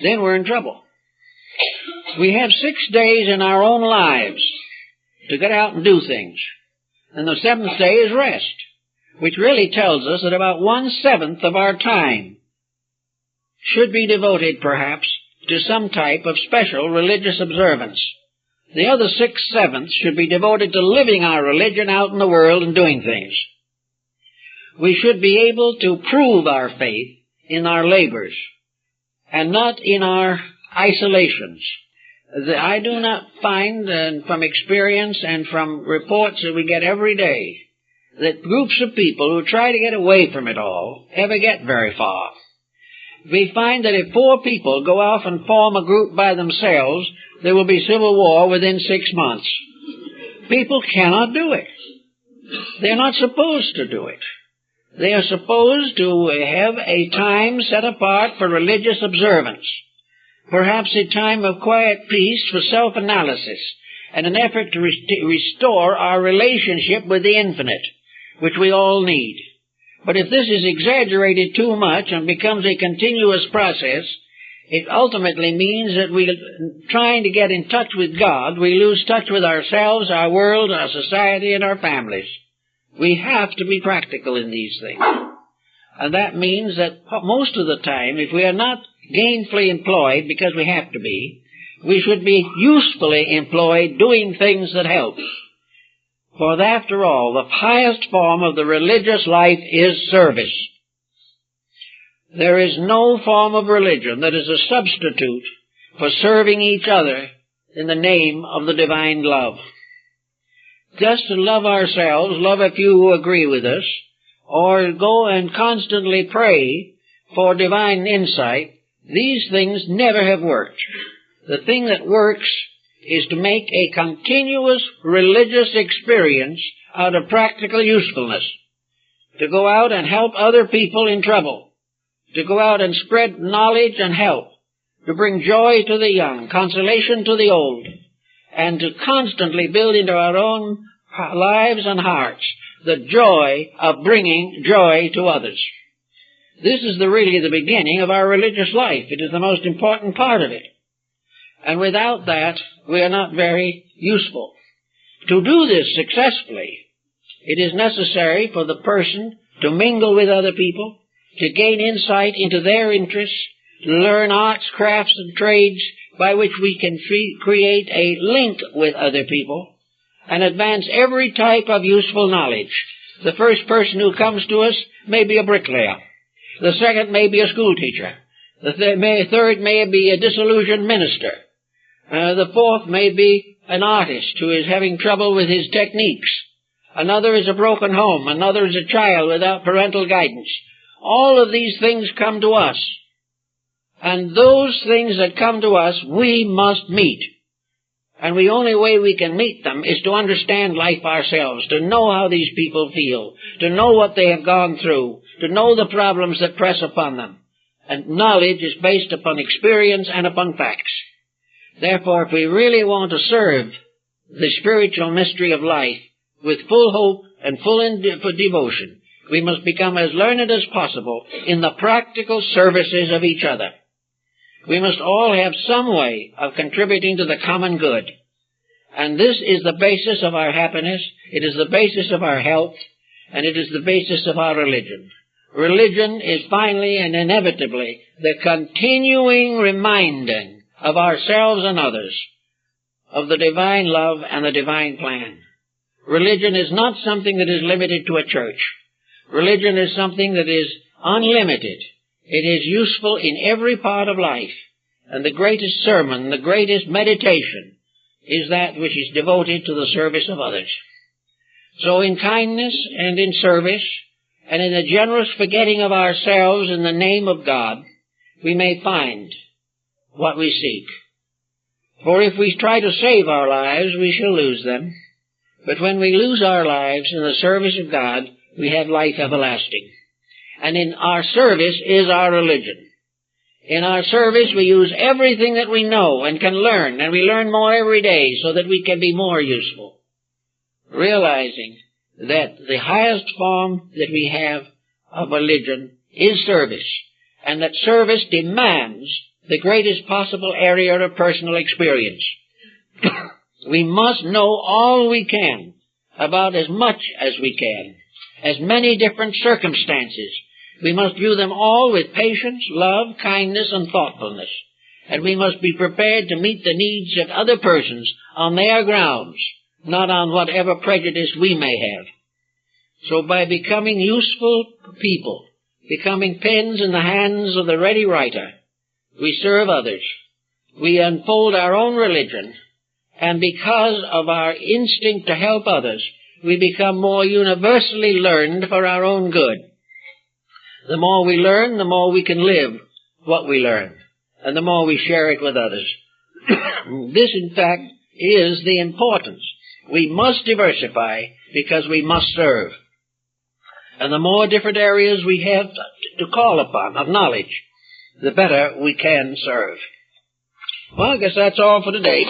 then we're in trouble. We have 6 days in our own lives to get out and do things. And the 7th day is rest, which really tells us that about 1/7 of our time should be devoted, perhaps, to some type of special religious observance. The other 6/7 should be devoted to living our religion out in the world and doing things. We should be able to prove our faith in our labors and not in our isolations. I do not find, from experience and from reports that we get every day, that groups of people who try to get away from it all ever get very far. We find that if 4 people go off and form a group by themselves, there will be civil war within 6 months. People cannot do it. They're not supposed to do it. They are supposed to have a time set apart for religious observance, perhaps a time of quiet peace for self-analysis, and an effort to restore our relationship with the infinite, which we all need. But if this is exaggerated too much and becomes a continuous process, it ultimately means that trying to get in touch with God, we lose touch with ourselves, our world, our society, and our families. We have to be practical in these things. And that means that most of the time, if we are not gainfully employed because we have to be, we should be usefully employed doing things that help. For after all, the highest form of the religious life is service. There is no form of religion that is a substitute for serving each other in the name of the divine love. Just to love ourselves, love a few who agree with us, or go and constantly pray for divine insight, these things never have worked. The thing that works is to make a continuous religious experience out of practical usefulness, to go out and help other people in trouble, to go out and spread knowledge and help, to bring joy to the young, consolation to the old, and to constantly build into our own lives and hearts the joy of bringing joy to others. This is really the beginning of our religious life. It is the most important part of it. And without that, we are not very useful. To do this successfully, it is necessary for the person to mingle with other people, to gain insight into their interests, to learn arts, crafts, and trades by which we can create a link with other people and advance every type of useful knowledge. The first person who comes to us may be a bricklayer. The second may be a schoolteacher. The third may be a disillusioned minister. The fourth may be an artist who is having trouble with his techniques. Another is a broken home. Another is a child without parental guidance. All of these things come to us. And those things that come to us, we must meet. And the only way we can meet them is to understand life ourselves, to know how these people feel, to know what they have gone through, to know the problems that press upon them. And knowledge is based upon experience and upon facts. Therefore, if we really want to serve the spiritual mystery of life with full hope and full devotion, we must become as learned as possible in the practical services of each other. We must all have some way of contributing to the common good. And this is the basis of our happiness, it is the basis of our health, and it is the basis of our religion. Religion is finally and inevitably the continuing reminding of ourselves and others of the divine love and the divine plan. Religion is not something that is limited to a church. Religion is something that is unlimited. It is useful in every part of life. And the greatest sermon, the greatest meditation, is that which is devoted to the service of others. So in kindness and in service, and in a generous forgetting of ourselves in the name of God, we may find what we seek. For if we try to save our lives, we shall lose them. But when we lose our lives in the service of God, we have life everlasting. And in our service is our religion. In our service we use everything that we know and can learn, and we learn more every day so that we can be more useful. Realizing that the highest form that we have of religion is service, and that service demands the greatest possible area of personal experience. We must know all we can about as much as we can, as many different circumstances. We must view them all with patience, love, kindness, and thoughtfulness. And we must be prepared to meet the needs of other persons on their grounds, not on whatever prejudice we may have. So by becoming useful people, becoming pens in the hands of the ready writer, we serve others. We unfold our own religion, and because of our instinct to help others, we become more universally learned for our own good. The more we learn, the more we can live what we learn, and the more we share it with others. This, in fact, is the importance. We must diversify because we must serve. And the more different areas we have to call upon of knowledge, the better we can serve. Well, I guess that's all for today.